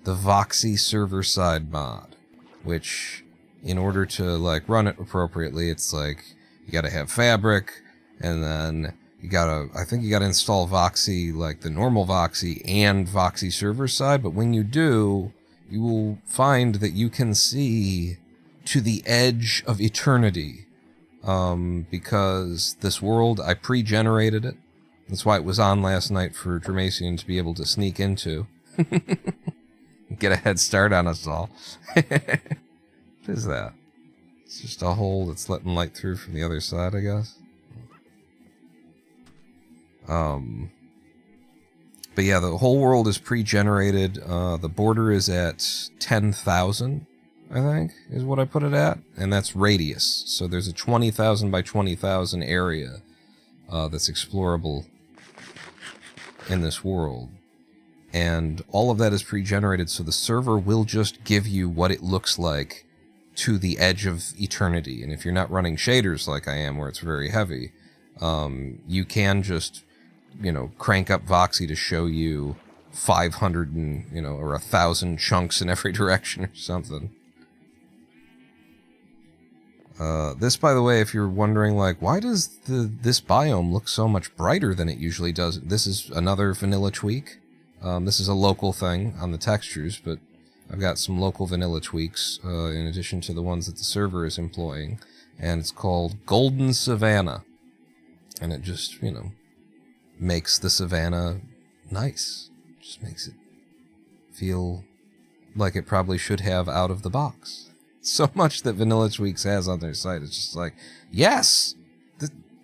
the Voxy server-side mod, which, in order to, like, run it appropriately, it's like, you gotta have Fabric, and then I think you gotta install Voxy, like the normal Voxy and Voxy server-side, but when you do, you will find that you can see to the edge of eternity, because this world, I pre-generated it. That's why it was on last night for Dramacian to be able to sneak into. Get a head start on us all. What is that? It's just a hole that's letting light through from the other side, I guess. But yeah, the whole world is pre-generated. The border is at 10,000, I think, is what I put it at. And that's radius. So there's a 20,000 by 20,000 area that's explorable in this world. And all of that is pre-generated, so the server will just give you what it looks like to the edge of eternity. And if you're not running shaders like I am, where it's very heavy, you can just, you know, crank up Voxy to show you 500 and, you know, or 1,000 chunks in every direction or something. This, by the way, if you're wondering, like, why does this biome look so much brighter than it usually does? This is another VanillaTweak. This is a local thing on the textures, but I've got some local VanillaTweaks in addition to the ones that the server is employing, and it's called Golden Savannah. And it just, you know, makes the savannah nice. Just makes it feel like it probably should have out of the box. So much that VanillaTweaks has on their site, it's just like, yes!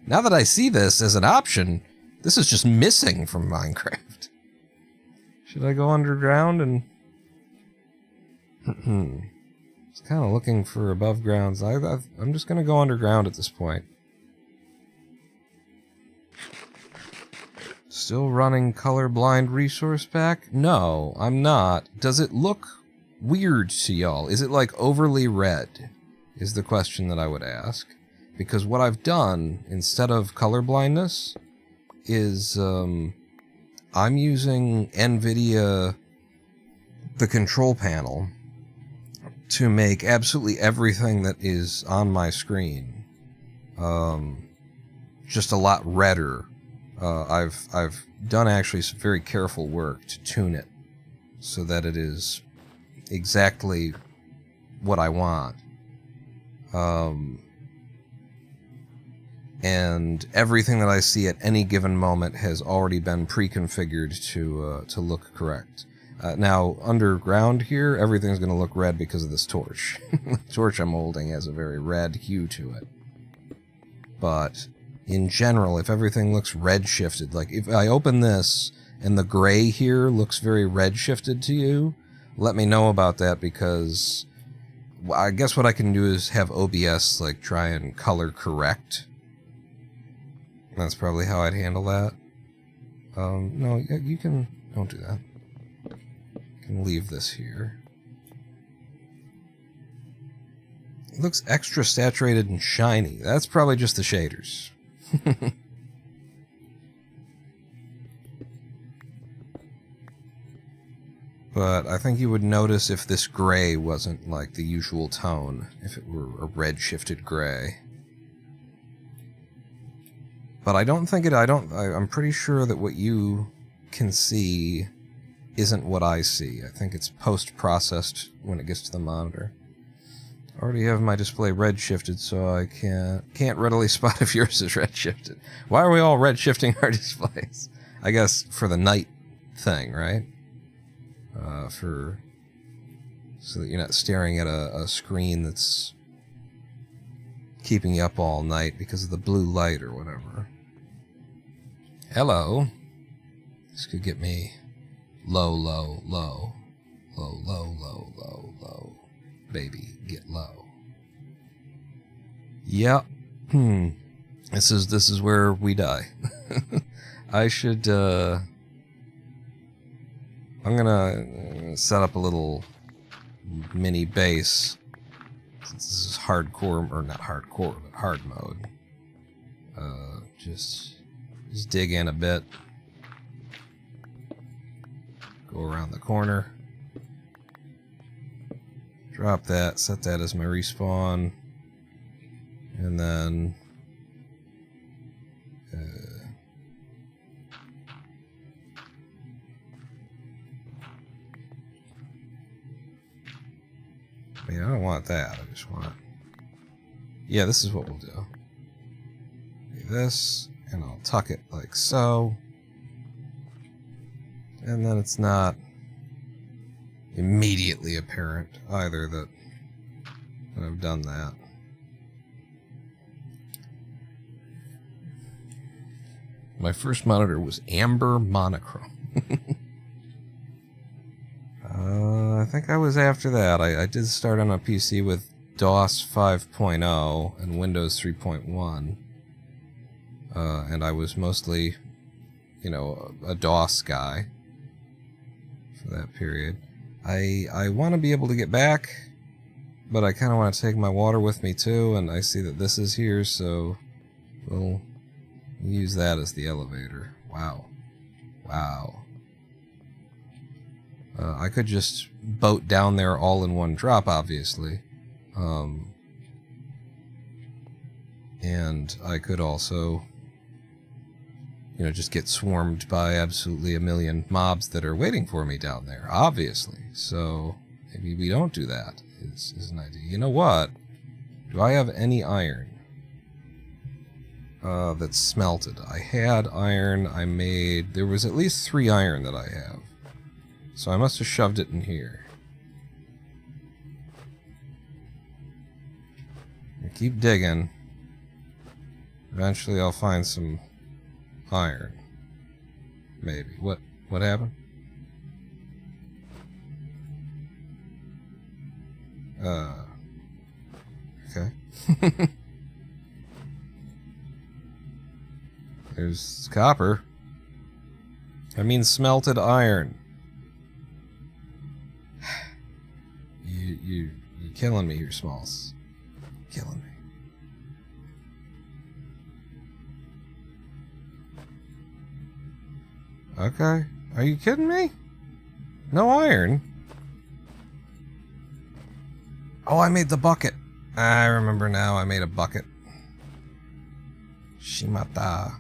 Now that I see this as an option, this is just missing from Minecraft. Should I go underground and... It's kind of looking for above grounds. I'm just going to go underground at this point. Still running colorblind resource pack? No, I'm not. Does it look weird to y'all? Is it like overly red? Is the question that I would ask. Because what I've done, instead of colorblindness, is I'm using NVIDIA, the control panel, to make absolutely everything that is on my screen just a lot redder. I've done actually some very careful work to tune it so that it is exactly what I want. And everything that I see at any given moment has already been pre-configured to look correct. Now, underground here, everything's going to look red because of this torch. The torch I'm holding has a very red hue to it. But in general, if everything looks red-shifted, like if I open this and the gray here looks very red-shifted to you, let me know about that, because I guess what I can do is have OBS like try and color correct. That's probably how I'd handle that. No, you can... Don't do that. You can leave this here. It looks extra saturated and shiny. That's probably just the shaders. But I think you would notice if this gray wasn't like the usual tone, if it were a red-shifted gray. But I don't think I'm pretty sure that what you can see isn't what I see. I think it's post-processed when it gets to the monitor. I already have my display red-shifted, so I can't readily spot if yours is red-shifted. Why are we all red-shifting our displays? I guess for the night thing, right? So that you're not staring at a screen that's keeping you up all night because of the blue light or whatever. Hello. This could get me low. Baby, get low. Yep. This is where we die. I should, I'm gonna set up a little mini base, since this is hardcore, or not hardcore, but hard mode. Just dig in a bit. Go around the corner. Drop that, set that as my respawn, and then I mean, I don't want that, I just want... Yeah, this is what we'll do. Do this, and I'll tuck it like so. And then it's not immediately apparent either that I've done that. My first monitor was amber monochrome. I think I was after that. I did start on a PC with DOS 5.0 and Windows 3.1. And I was mostly, you know, a DOS guy for that period. I want to be able to get back, but I kind of want to take my water with me too, and I see that this is here, so we'll use that as the elevator. Wow. Wow. I could just boat down there all in one drop, obviously. And I could also, you know, just get swarmed by absolutely a million mobs that are waiting for me down there, obviously. So maybe we don't do that, is an idea. You know what? Do I have any iron that's smelted? I had iron. I made... There was at least 3 iron that I have. So I must have shoved it in here. I keep digging. Eventually I'll find some iron. Maybe. What happened? Okay. There's copper. I mean smelted iron. You're killing me here, Smalls. Killing me. Okay. Are you kidding me? No iron? Oh, I made the bucket. I remember now, I made a bucket. Shimata.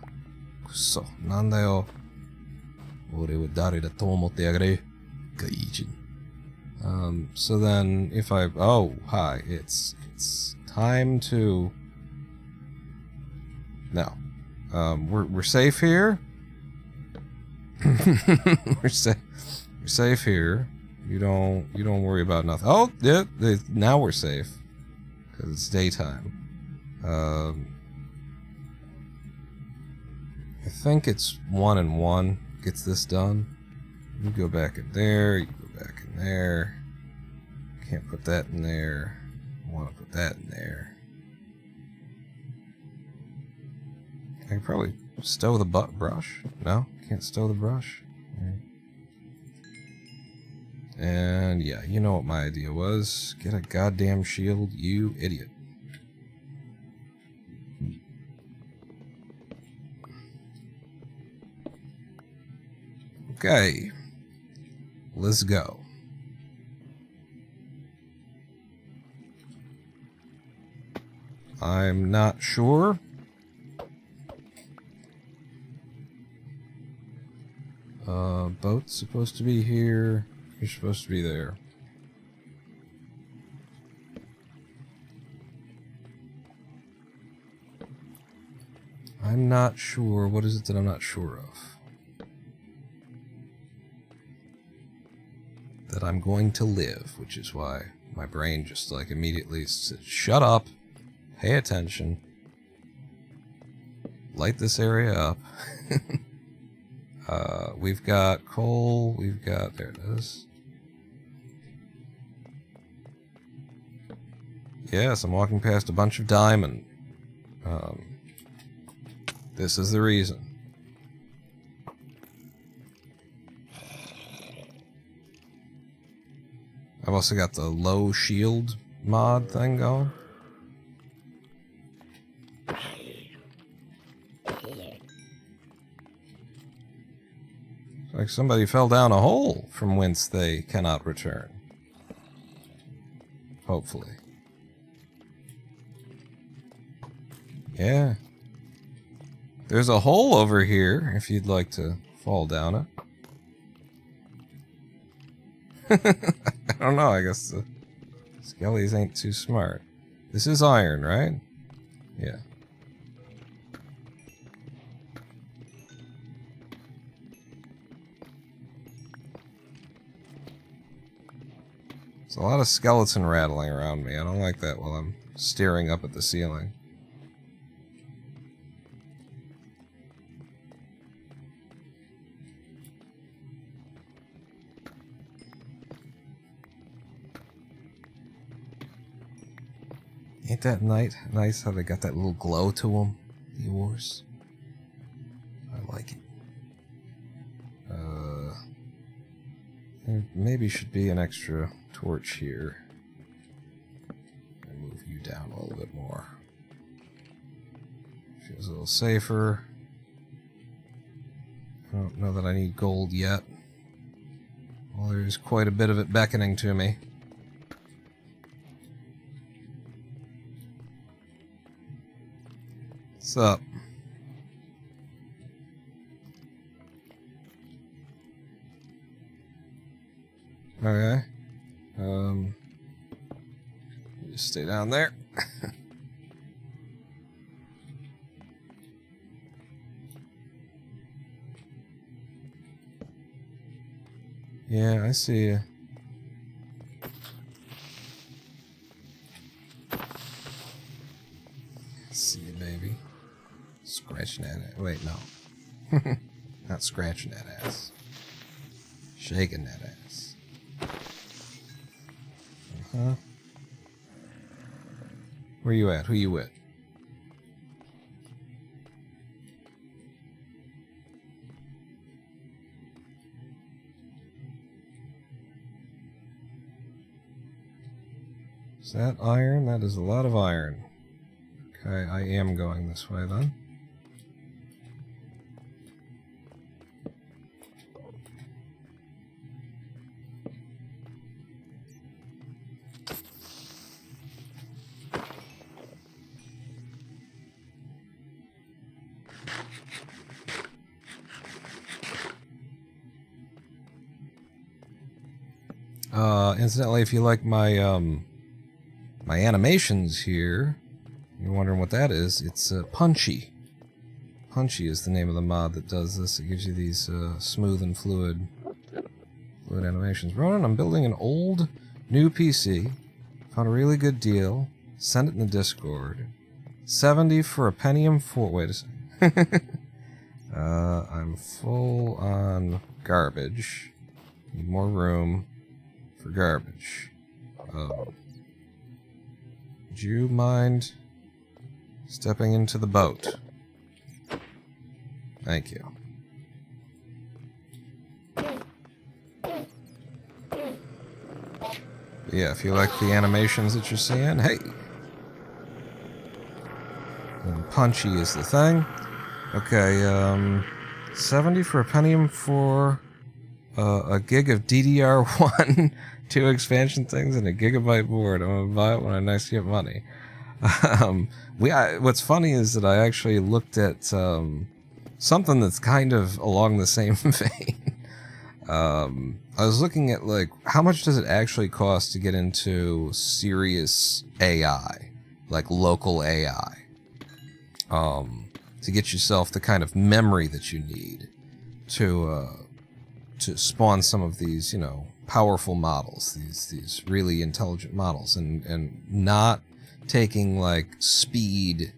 Kuso. Nanda yo. Ore wa dare da to omotte yagare. Gaijin. So then, if I... Oh, hi. It's time to... No. We're safe here. we're safe here. You don't worry about nothing. Oh, yeah, now we're safe. Because it's daytime. I think it's 1 and 1 gets this done. You go back in there, you go back in there. Can't put that in there. I want to put that in there. I can probably stow the brush. No? Can't stow the brush? Right. And yeah, you know what my idea was. Get a goddamn shield, you idiot. Okay. Let's go. I'm not sure. Boat's supposed to be here. You're supposed to be there. I'm not sure. What is it that I'm not sure of? That I'm going to live, which is why my brain just like immediately said, shut up, pay attention, light this area up. We've got coal, we've got, there it is. Yes, I'm walking past a bunch of diamond. This is the reason. I've also got the low shield mod thing going. It's like somebody fell down a hole from whence they cannot return. Hopefully. Yeah. There's a hole over here if you'd like to fall down it. I don't know, I guess the skellies ain't too smart. This is iron, right? Yeah. There's a lot of skeleton rattling around me. I don't like that while I'm staring up at the ceiling. Ain't that nice how they got that little glow to them, the ores? I like it. There maybe should be an extra torch here. I'll move you down a little bit more. Feels a little safer. I don't know that I need gold yet. Well, there's quite a bit of it beckoning to me. What's up? Okay. Just stay down there. Yeah, I see you. See you, baby. Scratching that ass. Wait, no. Not scratching that ass. Shaking that ass. Uh-huh. Where you at? Who you with? Is that iron? That is a lot of iron. Okay, I am going this way then. Incidentally, if you like my my animations here, you're wondering what that is. It's Punchy. Punchy is the name of the mod that does this. It gives you these smooth and fluid animations. Ronan, I'm building an old new PC. Found a really good deal. Send it in the Discord. 70 for a Pentium 4. Wait a second. I'm full on garbage. Need more room for garbage. Would you mind stepping into the boat? Thank you. Yeah, if you like the animations that you're seeing, hey! And Punchy is the thing. Okay, 70 for a Pentium 4, a gig of DDR1, 2 expansion things, and a gigabyte board. I'm gonna buy it when I next get money. What's funny is that I actually looked at something that's kind of along the same vein. I was looking at, like, how much does it actually cost to get into serious AI, like local AI, to get yourself the kind of memory that you need to spawn some of these, you know, powerful models, these really intelligent models, and not taking like speed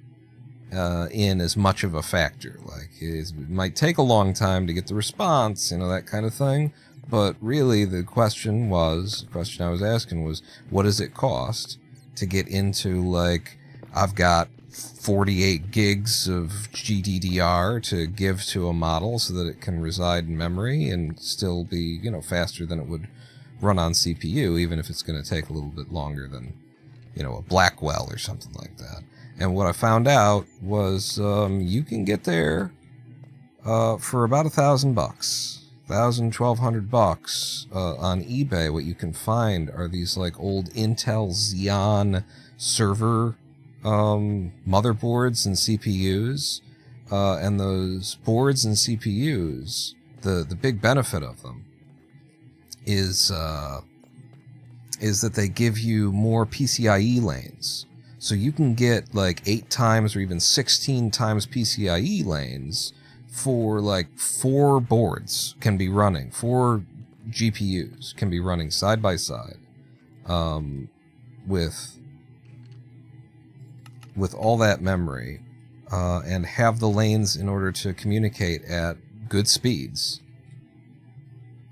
in as much of a factor. Like it might take a long time to get the response, you know, that kind of thing. But really, the question I was asking was, what does it cost to get into, like, I've got 48 gigs of GDDR to give to a model so that it can reside in memory and still be, you know, faster than it would run on CPU, even if it's going to take a little bit longer than, you know, a Blackwell or something like that. And what I found out was you can get there for about $1,000, $1,200 on eBay. What you can find are these like old Intel Xeon server motherboards and CPUs, and those boards and CPUs. The big benefit of them is that they give you more PCIe lanes. So you can get like 8 times or even 16 times PCIe lanes for like 4 boards can be running, 4 GPUs can be running side by side. with all that memory, and have the lanes in order to communicate at good speeds.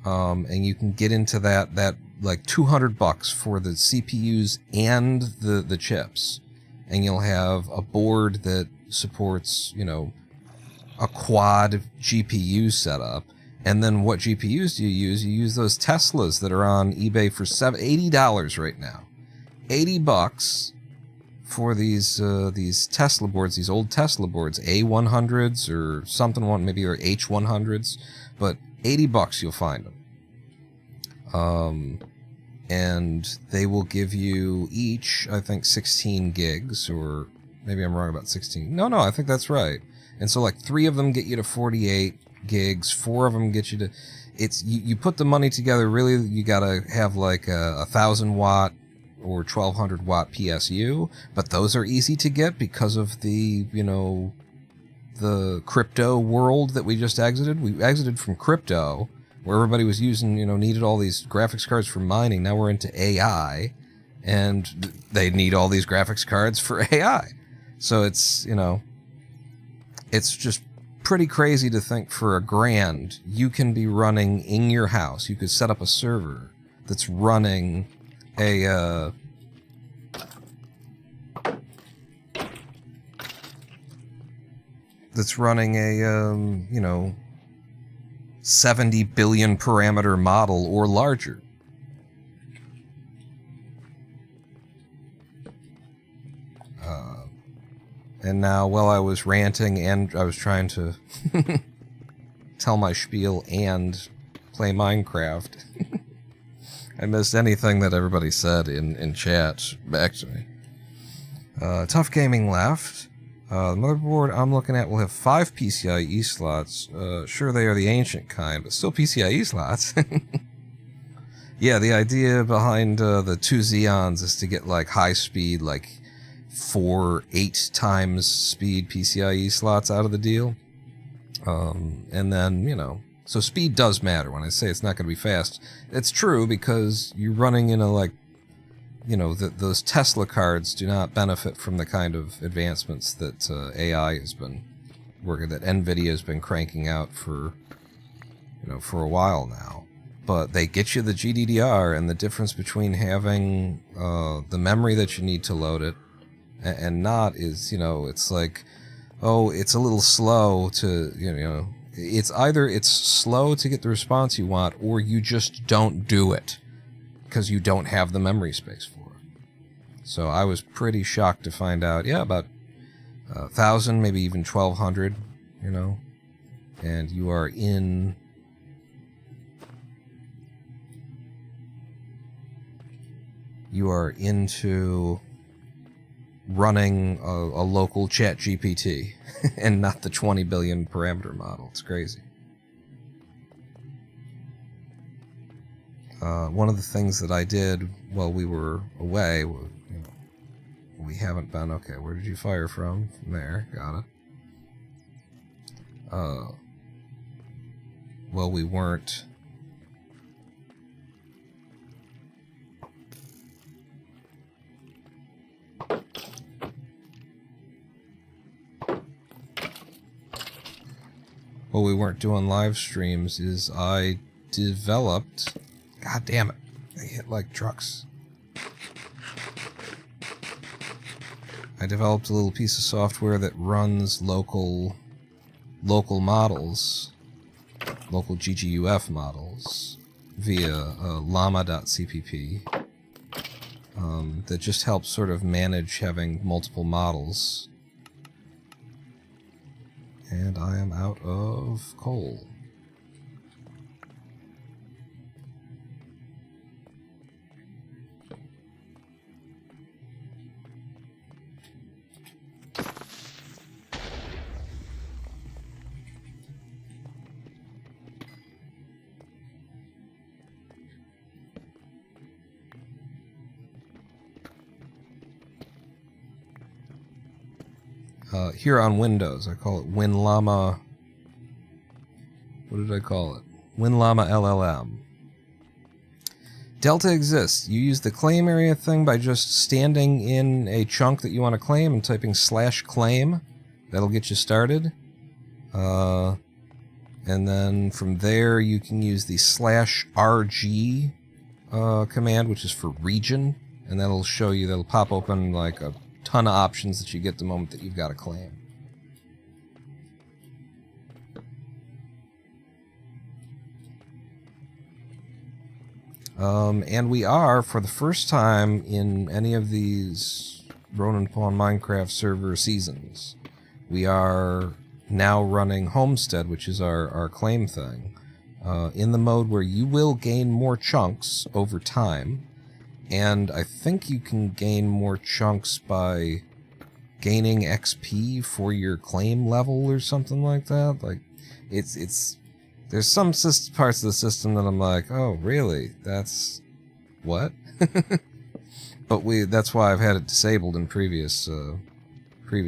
And you can get into that like $200 for the CPUs and the chips, and you'll have a board that supports, you know, a quad GPU setup. And then what GPUs do you use? You use those Teslas that are on eBay for $80 right now. $80 for these Tesla boards, these old Tesla boards, A100s or something, maybe or H100s, but $80 you'll find them. And they will give you each, I think, 16 gigs, or maybe I'm wrong about 16. No, I think that's right. And so like 3 of them get you to 48 gigs, 4 of them get you to, you put the money together, really you gotta have like a 1,000 watt or 1,200 watt PSU, but those are easy to get because of the, you know, the crypto world that we just exited. We exited from crypto, where everybody was using, you know, needed all these graphics cards for mining. Now we're into AI, and they need all these graphics cards for AI. So it's, you know, it's just pretty crazy to think for $1,000 you can be running in your house. You could set up a server that's running a you know, 70 billion parameter model or larger. And now, while I was ranting and I was trying to tell my spiel and play Minecraft, I missed anything that everybody said in chat back to me. Tough Gaming left. The motherboard I'm looking at will have 5 PCIe slots. Sure, they are the ancient kind, but still PCIe slots. Yeah, the idea behind the 2 Xeons is to get like high speed, like 8 times speed PCIe slots out of the deal. And then, you know, so speed does matter. When I say it's not going to be fast, it's true, because you're running in a, like, you know, those Tesla cards do not benefit from the kind of advancements that AI has been working, that NVIDIA has been cranking out for, you know, for a while now. But they get you the GDDR, and the difference between having the memory that you need to load it and not is, you know, it's like, oh, it's a little slow to, you know, it's either it's slow to get the response you want, or you just don't do it because you don't have the memory space for it. So I was pretty shocked to find out, yeah, about 1,000, maybe even 1,200, you know, and you are into running a local chat GPT and not the 20 billion parameter model. It's crazy. One of the things that I did while we were away, you know, we haven't been, okay, where did you fire from? From there, got it. Well, we weren't doing live streams, is I developed, god damn it, they hit like trucks. I developed a little piece of software that runs local models, local GGUF models, via llama.cpp, that just helps sort of manage having multiple models. And I am out of coal. Here on Windows, I call it WinLlama. What did I call it? WinLlama LLM. Delta exists. You use the claim area thing by just standing in a chunk that you want to claim and typing /claim. That'll get you started. And then from there you can use the /RG command, which is for region, and that'll show you, that'll pop open like a ton of options that you get the moment that you've got a claim. And we are, for the first time in any of these Ronan Pawn Minecraft server seasons, we are now running Homestead, which is our claim thing, in the mode where you will gain more chunks over time, and I think you can gain more chunks by gaining XP for your claim level or something like that. Like, it's there's some parts of the system that I'm like, oh, really? That's... what? But that's why I've had it disabled in previous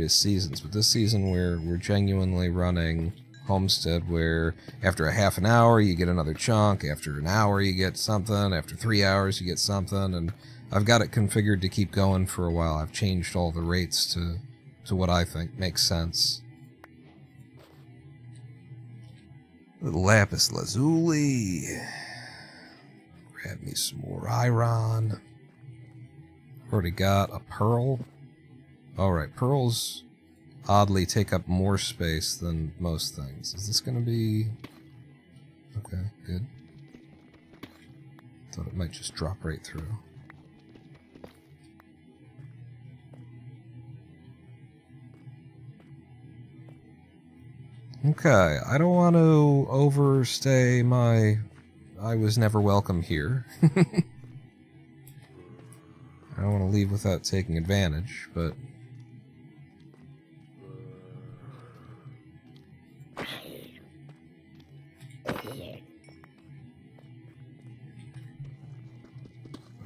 seasons. But this season we're genuinely running Homestead, where after a half an hour you get another chunk, after an hour you get something, after 3 hours you get something, and I've got it configured to keep going for a while. I've changed all the rates to what I think makes sense. Lapis lazuli. Grab me some more iron. Already got a pearl. Alright, pearls oddly take up more space than most things. Is this gonna be... okay, good. Thought it might just drop right through. Okay, I don't want to overstay my... I was never welcome here. I don't want to leave without taking advantage, but...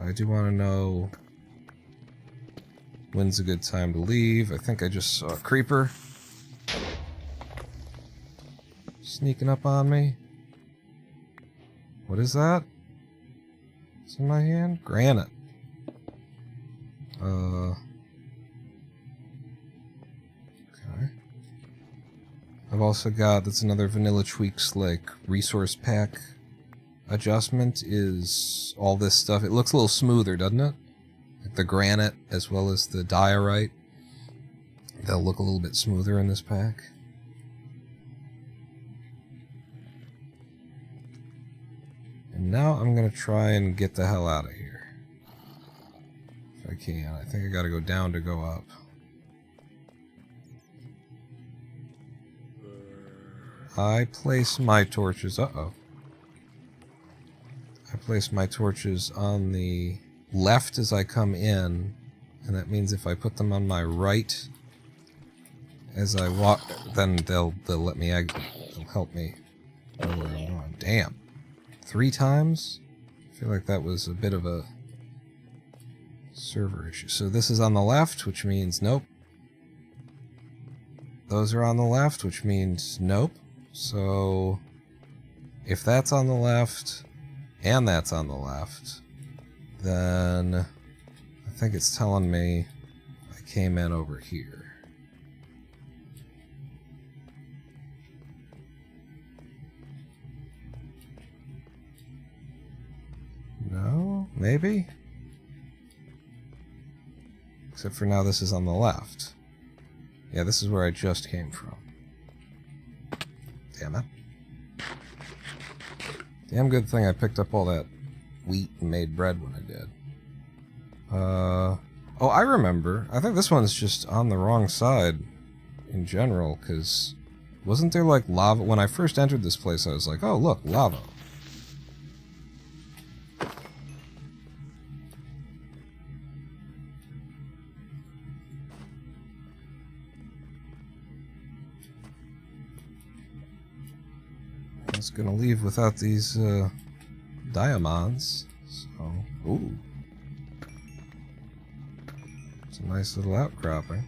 I do want to know when's a good time to leave. I think I just saw a creeper sneaking up on me. What is that? What's in my hand? Granite. Okay. I've also got, that's another VanillaTweaks, like, resource pack adjustment, is all this stuff. It looks a little smoother, doesn't it? Like the granite as well as the diorite. They'll look a little bit smoother in this pack. And now I'm gonna try and get the hell out of here. If I can. I think I gotta go down to go up. I place my torches... uh-oh. I place my torches on the left as I come in, and that means if I put them on my right as I walk, then they'll let me exit. They'll help me know where I'm going. Damn. 3 times? I feel like that was a bit of a server issue. So this is on the left, which means nope. Those are on the left, which means nope. So if that's on the left and that's on the left, then I think it's telling me I came in over here. No? Maybe? Except for now this is on the left. Yeah, this is where I just came from. Damn it. Damn good thing I picked up all that wheat and made bread when I did. Oh, I remember. I think this one's just on the wrong side in general, because wasn't there like lava? When I first entered this place, I was like, oh, look, lava. I was gonna leave without these diamonds, so ooh, it's a nice little outcropping.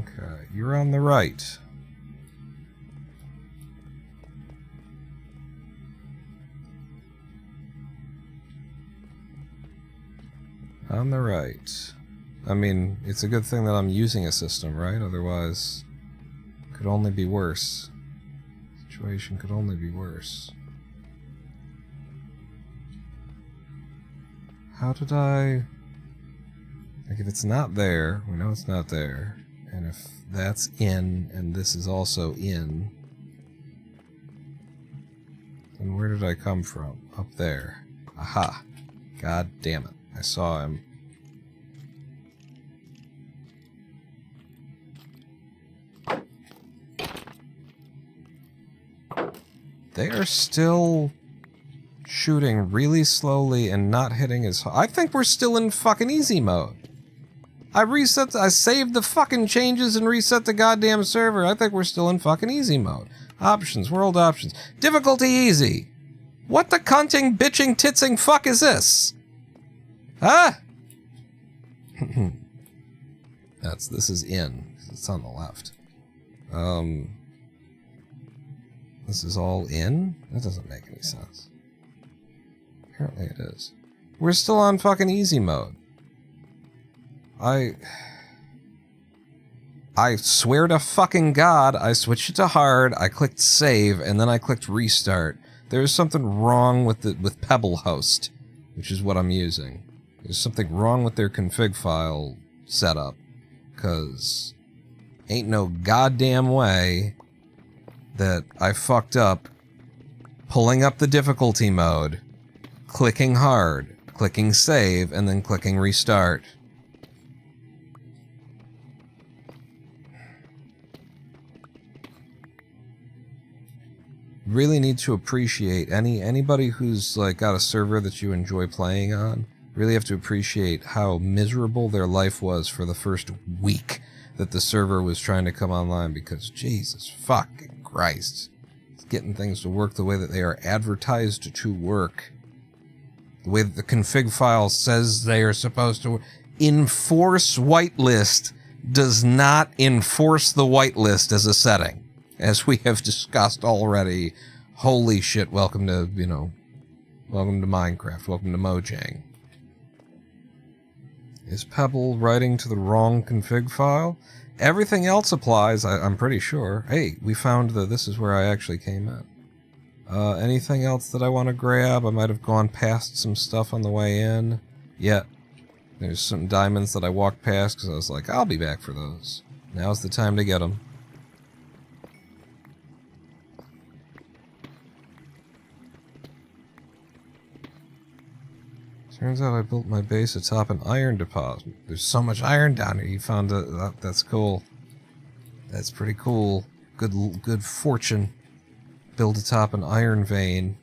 Okay, you're on the right. On the right. I mean, it's a good thing that I'm using a system, right? Otherwise, it could only be worse. The situation could only be worse. How did I... Like, if it's not there, we know it's not there. And if that's in, and this is also in, then where did I come from? Up there. Aha. God damn it. I saw him. They are still shooting really slowly and not hitting as hard. I think we're still in fucking easy mode. I saved the fucking changes and reset the goddamn server. I think we're still in fucking easy mode. Options, world options. Difficulty easy. What the cunting, bitching, titsing fuck is this? Huh? This is in. It's on the left. This is all in? That doesn't make any sense. Apparently it is. We're still on fucking easy mode. I swear to fucking God, I switched it to hard, I clicked save, and then I clicked restart. There's something wrong with Pebble Host, which is what I'm using. There's something wrong with their config file setup, cause ain't no goddamn way that I fucked up pulling up the difficulty mode, clicking hard, clicking save, and then clicking restart. Really need to appreciate anybody who's like got a server that you enjoy playing on. Really have to appreciate how miserable their life was for the first week that the server was trying to come online, because Jesus fucking Christ, it's getting things to work the way that they are advertised to work. The way that the config file says they are supposed to enforce whitelist does not enforce the whitelist as a setting, as we have discussed already. Holy shit, welcome to, welcome to Minecraft, welcome to Mojang. Is Pebble writing to the wrong config file? Everything else applies, I'm pretty sure. Hey, we found that this is where I actually came in. Anything else that I want to grab? I might have gone past some stuff on the way in. Yeah, there's some diamonds that I walked past because I was like, I'll be back for those. Now's the time to get them. Turns out I built my base atop an iron deposit. There's so much iron down here. You found that's cool. That's pretty cool. Good fortune. Build atop an iron vein.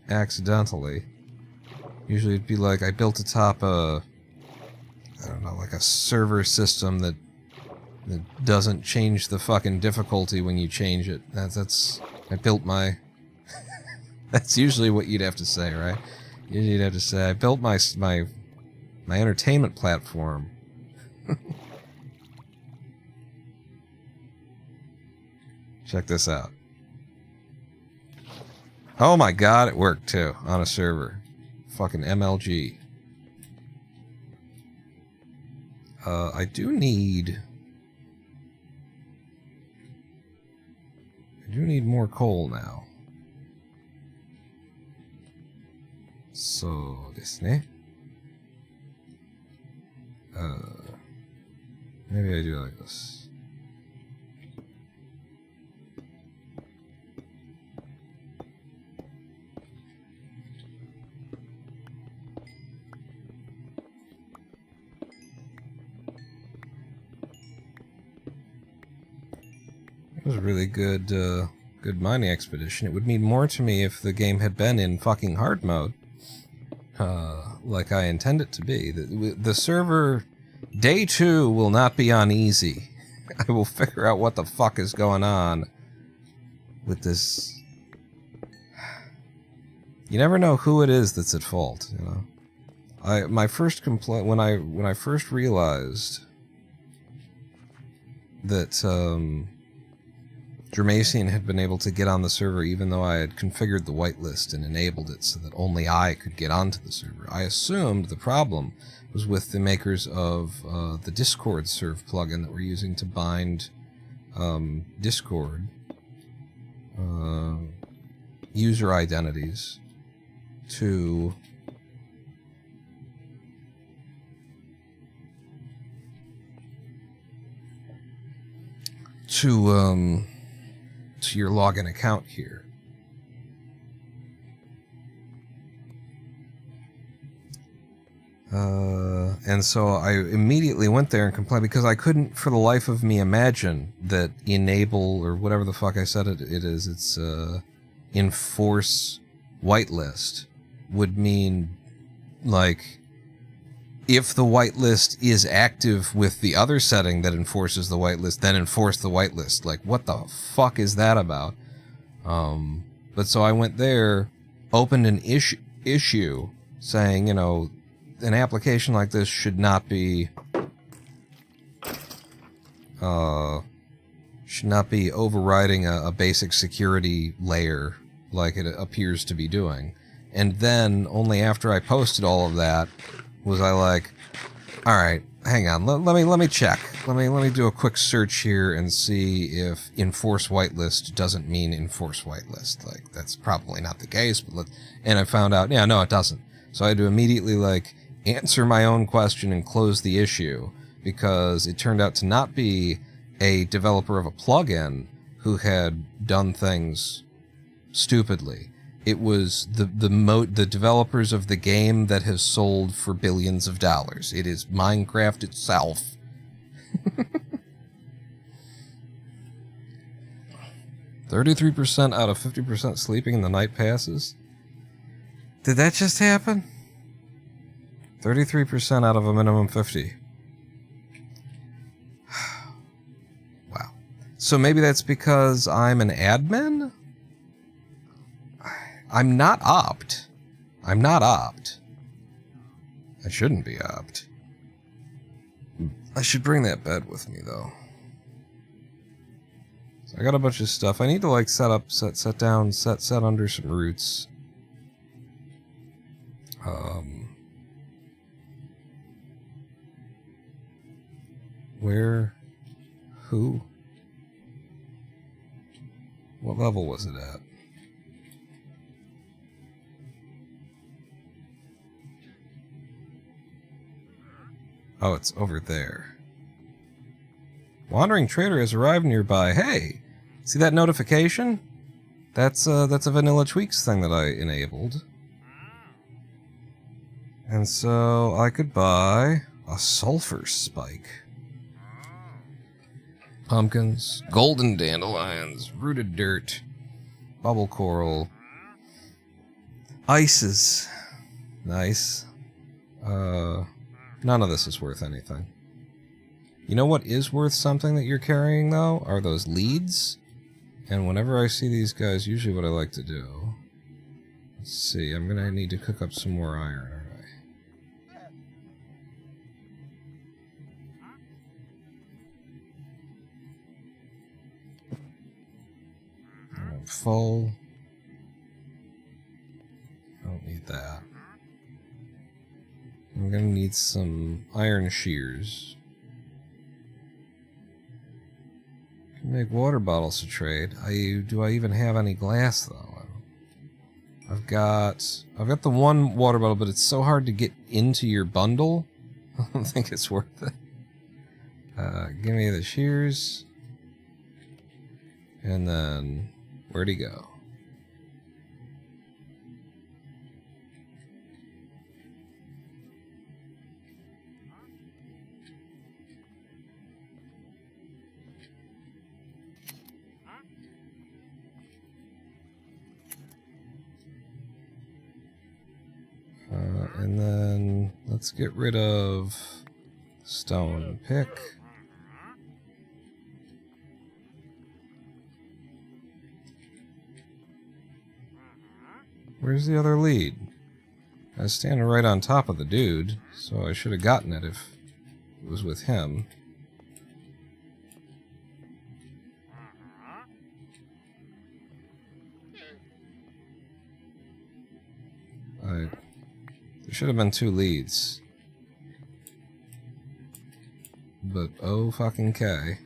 Accidentally. Usually it'd be like I built atop a, I don't know, like a server system that doesn't change the fucking difficulty when you change it. I built my. That's usually what you'd have to say, right? You'd have to say, I built my entertainment platform. Check this out. Oh my god, it worked too, on a server. Fucking MLG. I do need more coal now. So, ですね. Maybe I do like this. It was a really good mining expedition. It would mean more to me if the game had been in fucking hard mode. Like I intend it to be. The server day 2 will not be on easy. I will figure out what the fuck is going on with this. You never know who it is that's at fault, you know. My first complaint when I first realized that Germasian had been able to get on the server even though I had configured the whitelist and enabled it so that only I could get onto the server. I assumed the problem was with the makers of the Discord serve plugin that we're using to bind Discord user identities to your login account here. And so I immediately went there and complained because I couldn't for the life of me imagine that enable, or whatever the fuck I said it is, it's enforce whitelist would mean, like, if the whitelist is active with the other setting that enforces the whitelist, then enforce the whitelist. Like, what the fuck is that about? But so I went there, opened an issue saying, you know, an application like this should not be overriding a basic security layer like it appears to be doing. And then, only after I posted all of that, was I like, all right, hang on, let me check. Let me do a quick search here and see if enforce whitelist doesn't mean enforce whitelist. Like, that's probably not the case, but and I found out, yeah, no, it doesn't. So I had to immediately, like, answer my own question and close the issue, because it turned out to not be a developer of a plugin who had done things stupidly. It was the developers of the game that has sold for billions of dollars. It is Minecraft itself. 33% out of 50% sleeping in the night passes? Did that just happen? 33% out of a minimum 50. Wow. So maybe that's because I'm an admin? I'm not opt. I'm not opt. I shouldn't be opt. I should bring that bed with me, though. So I got a bunch of stuff. I need to, like, set under some roots. Where? Who? What level was it at? Oh, it's over there. Wandering Trader has arrived nearby. Hey! See that notification? That's a VanillaTweaks thing that I enabled. And so I could buy a sulfur spike. Pumpkins, golden dandelions, rooted dirt, bubble coral, ices. Nice. None of this is worth anything. You know what is worth something that you're carrying, though? Are those leads. And whenever I see these guys, usually what I like to do... Let's see, I'm gonna need to cook up some more iron, aren't I? I'm full. I don't need that. I'm gonna need some iron shears. Can make water bottles to trade. Do I even have any glass though? I've got the one water bottle, but it's so hard to get into your bundle. I don't think it's worth it. Give me the shears. And then where'd he go? And then let's get rid of stone pick. Where's the other lead? I was standing right on top of the dude, so I should have gotten it if it was with him. should have been 2 leads. But oh fucking K.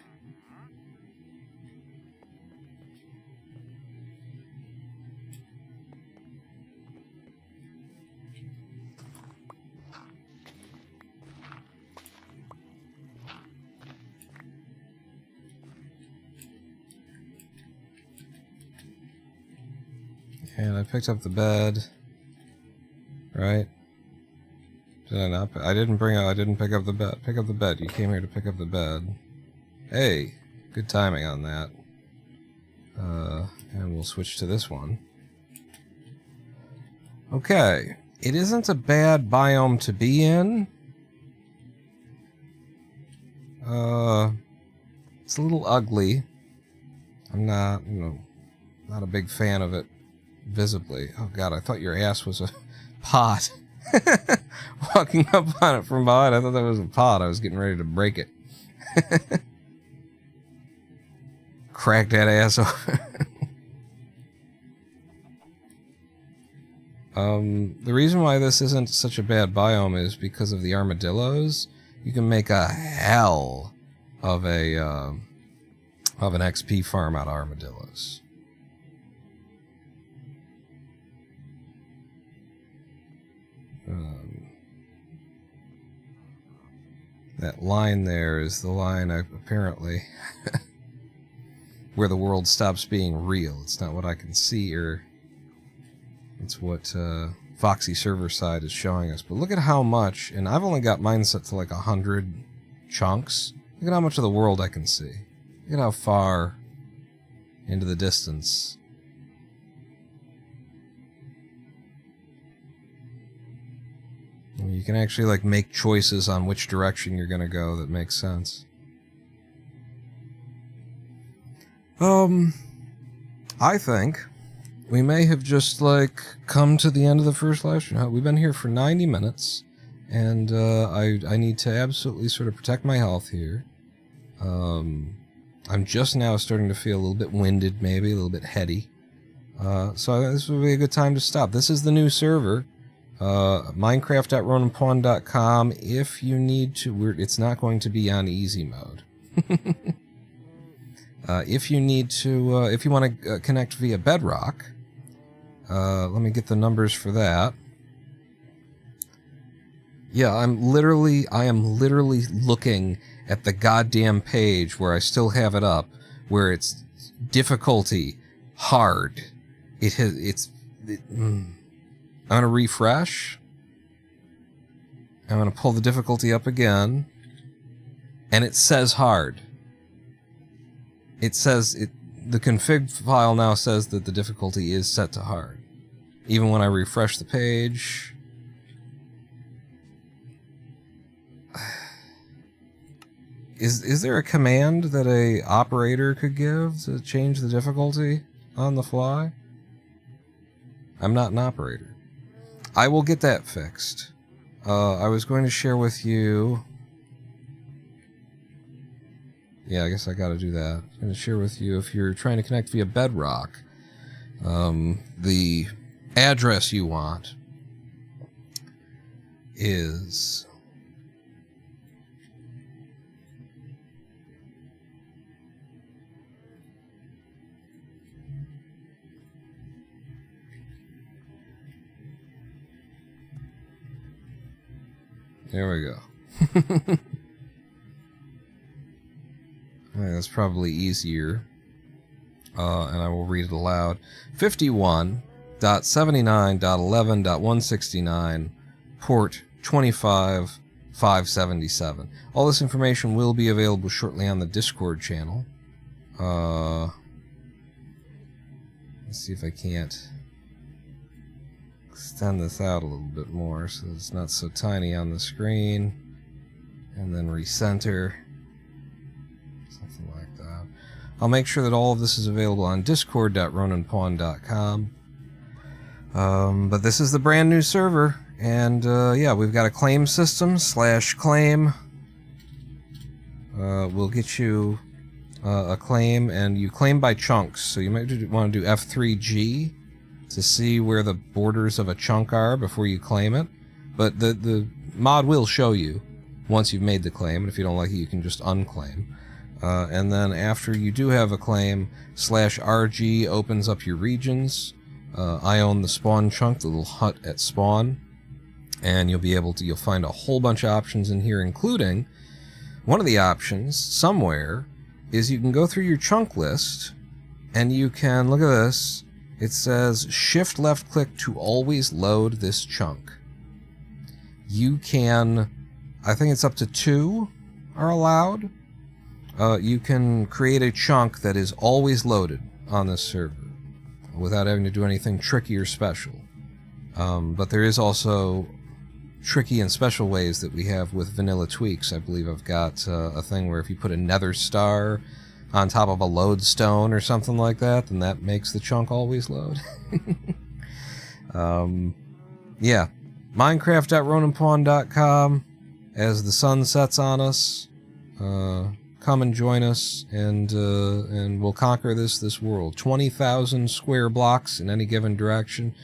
And I picked up the bed, right? Did I not? I didn't pick up the bed. Pick up the bed. You came here to pick up the bed. Hey, good timing on that. And we'll switch to this one. Okay, it isn't a bad biome to be in. It's a little ugly. I'm not, not a big fan of it. Visibly. Oh god, I thought your ass was a pot. Walking up on it from behind, I thought that was a pot. I was getting ready to break it. Crack that ass open. The reason why this isn't such a bad biome is because of the armadillos. You can make a hell of an XP farm out of armadillos. That line there is the line apparently where the world stops being real. It's not what I can see, or it's what Foxy server side is showing us. But look at how much, and I've only got mine set to like 100 chunks. Look at how much of the world I can see. Look at how far into the distance. You can actually, like, make choices on which direction you're gonna go that makes sense. I think we may have just, like, come to the end of the first live stream. We've been here for 90 minutes, and, I need to absolutely sort of protect my health here. I'm just now starting to feel a little bit winded, maybe, a little bit heady. So I think this would be a good time to stop. This is the new server. Minecraft.ronanpawn.com. If you need to, it's not going to be on easy mode. If you need to, if you want to connect via Bedrock, let me get the numbers for that. Yeah, I am literally looking at the goddamn page where I still have it up, where it's difficulty hard. I'm going to refresh. I'm going to pull the difficulty up again. And it says hard. It says, the config file now says that the difficulty is set to hard. Even when I refresh the page. Is there a command that a operator could give to change the difficulty on the fly? I'm not an operator. I will get that fixed. I was going to share with you... Yeah, I guess I gotta do that. I'm going to share with you, if you're trying to connect via Bedrock, the address you want is... There we go. I think that's probably easier. And I will read it aloud. 51.79.11.169, port 25577. All this information will be available shortly on the Discord channel. Let's see if I can't extend this out a little bit more so it's not so tiny on the screen, and then recenter, something like that. I'll make sure that all of this is available on discord.ronanpawn.com. But this is the brand new server, and yeah, we've got a claim system /claim. We'll get you a claim, and you claim by chunks, so you might want to do F3G to see where the borders of a chunk are before you claim it. But the mod will show you once you've made the claim, and if you don't like it, you can just unclaim. And then after you do have a claim, /RG opens up your regions. I own the spawn chunk, the little hut at spawn, and you'll find a whole bunch of options in here, including one of the options somewhere is you can go through your chunk list, and you can, look at this, it says shift left click to always load this chunk. You can, I think it's up to 2 are allowed. You can create a chunk that is always loaded on this server without having to do anything tricky or special. But there is also tricky and special ways that we have with VanillaTweaks. I believe I've got a thing where if you put a nether star on top of a lodestone or something like that, then that makes the chunk always load. Yeah. Minecraft.roninpawn.com. As the sun sets on us, come and join us, and we'll conquer this world. 20,000 square blocks in any given direction.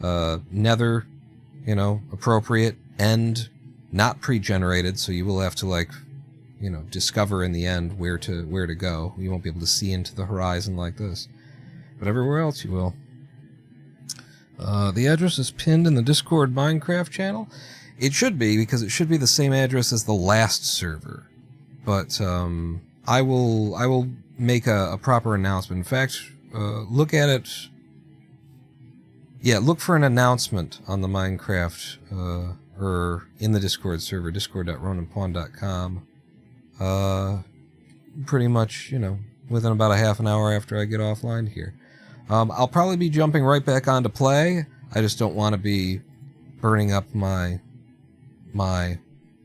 Nether, appropriate, end, not pre-generated, so you will have to, discover in the end where to go. You won't be able to see into the horizon like this. But everywhere else you will. The address is pinned in the Discord Minecraft channel. It should be, because it should be the same address as the last server. But I will make a proper announcement. In fact, look at it. Yeah, look for an announcement on the Minecraft or in the Discord server, discord.roninpawn.com. Pretty much, within about a half an hour after I get offline here. I'll probably be jumping right back onto play. I just don't want to be burning up my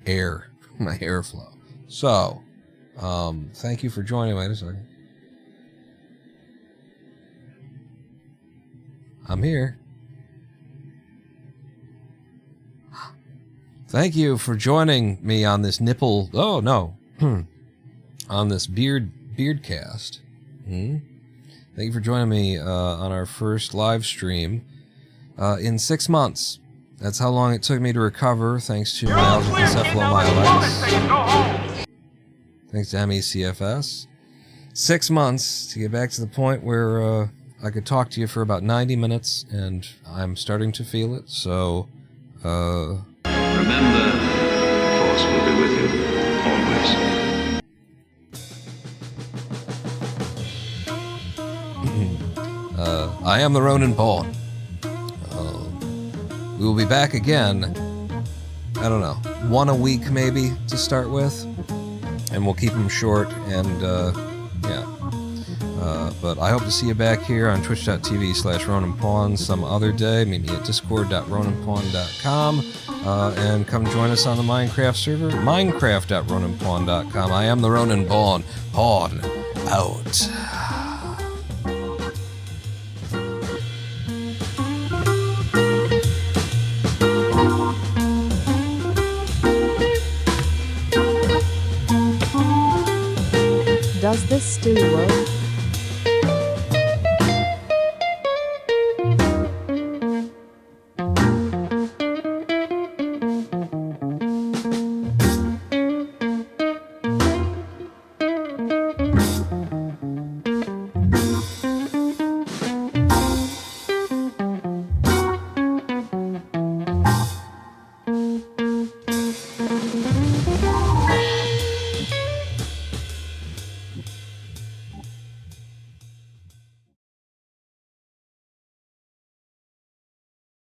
airflow. So, thank you for joining. Wait a second. I'm here. Thank you for joining me on this nipple. Oh no, on this beardcast. Thank you for joining me on our first live stream in 6 months. That's how long it took me to recover, thanks to myalgic encephalomyelitis. Thanks to MECFS. 6 months to get back to the point where I could talk to you for about 90 minutes, and I'm starting to feel it, so, Remember, the Force will be with you, always. I am the Ronin Pawn. We will be back again, I don't know, 1 a week maybe to start with, and we'll keep them short, and yeah. But I hope to see you back here on twitch.tv/RoninPawn some other day. Meet me at discord.roninpawn.com, and come join us on the Minecraft server, minecraft.roninpawn.com. I am the Ronin Pawn. Pawn out. Does this still work?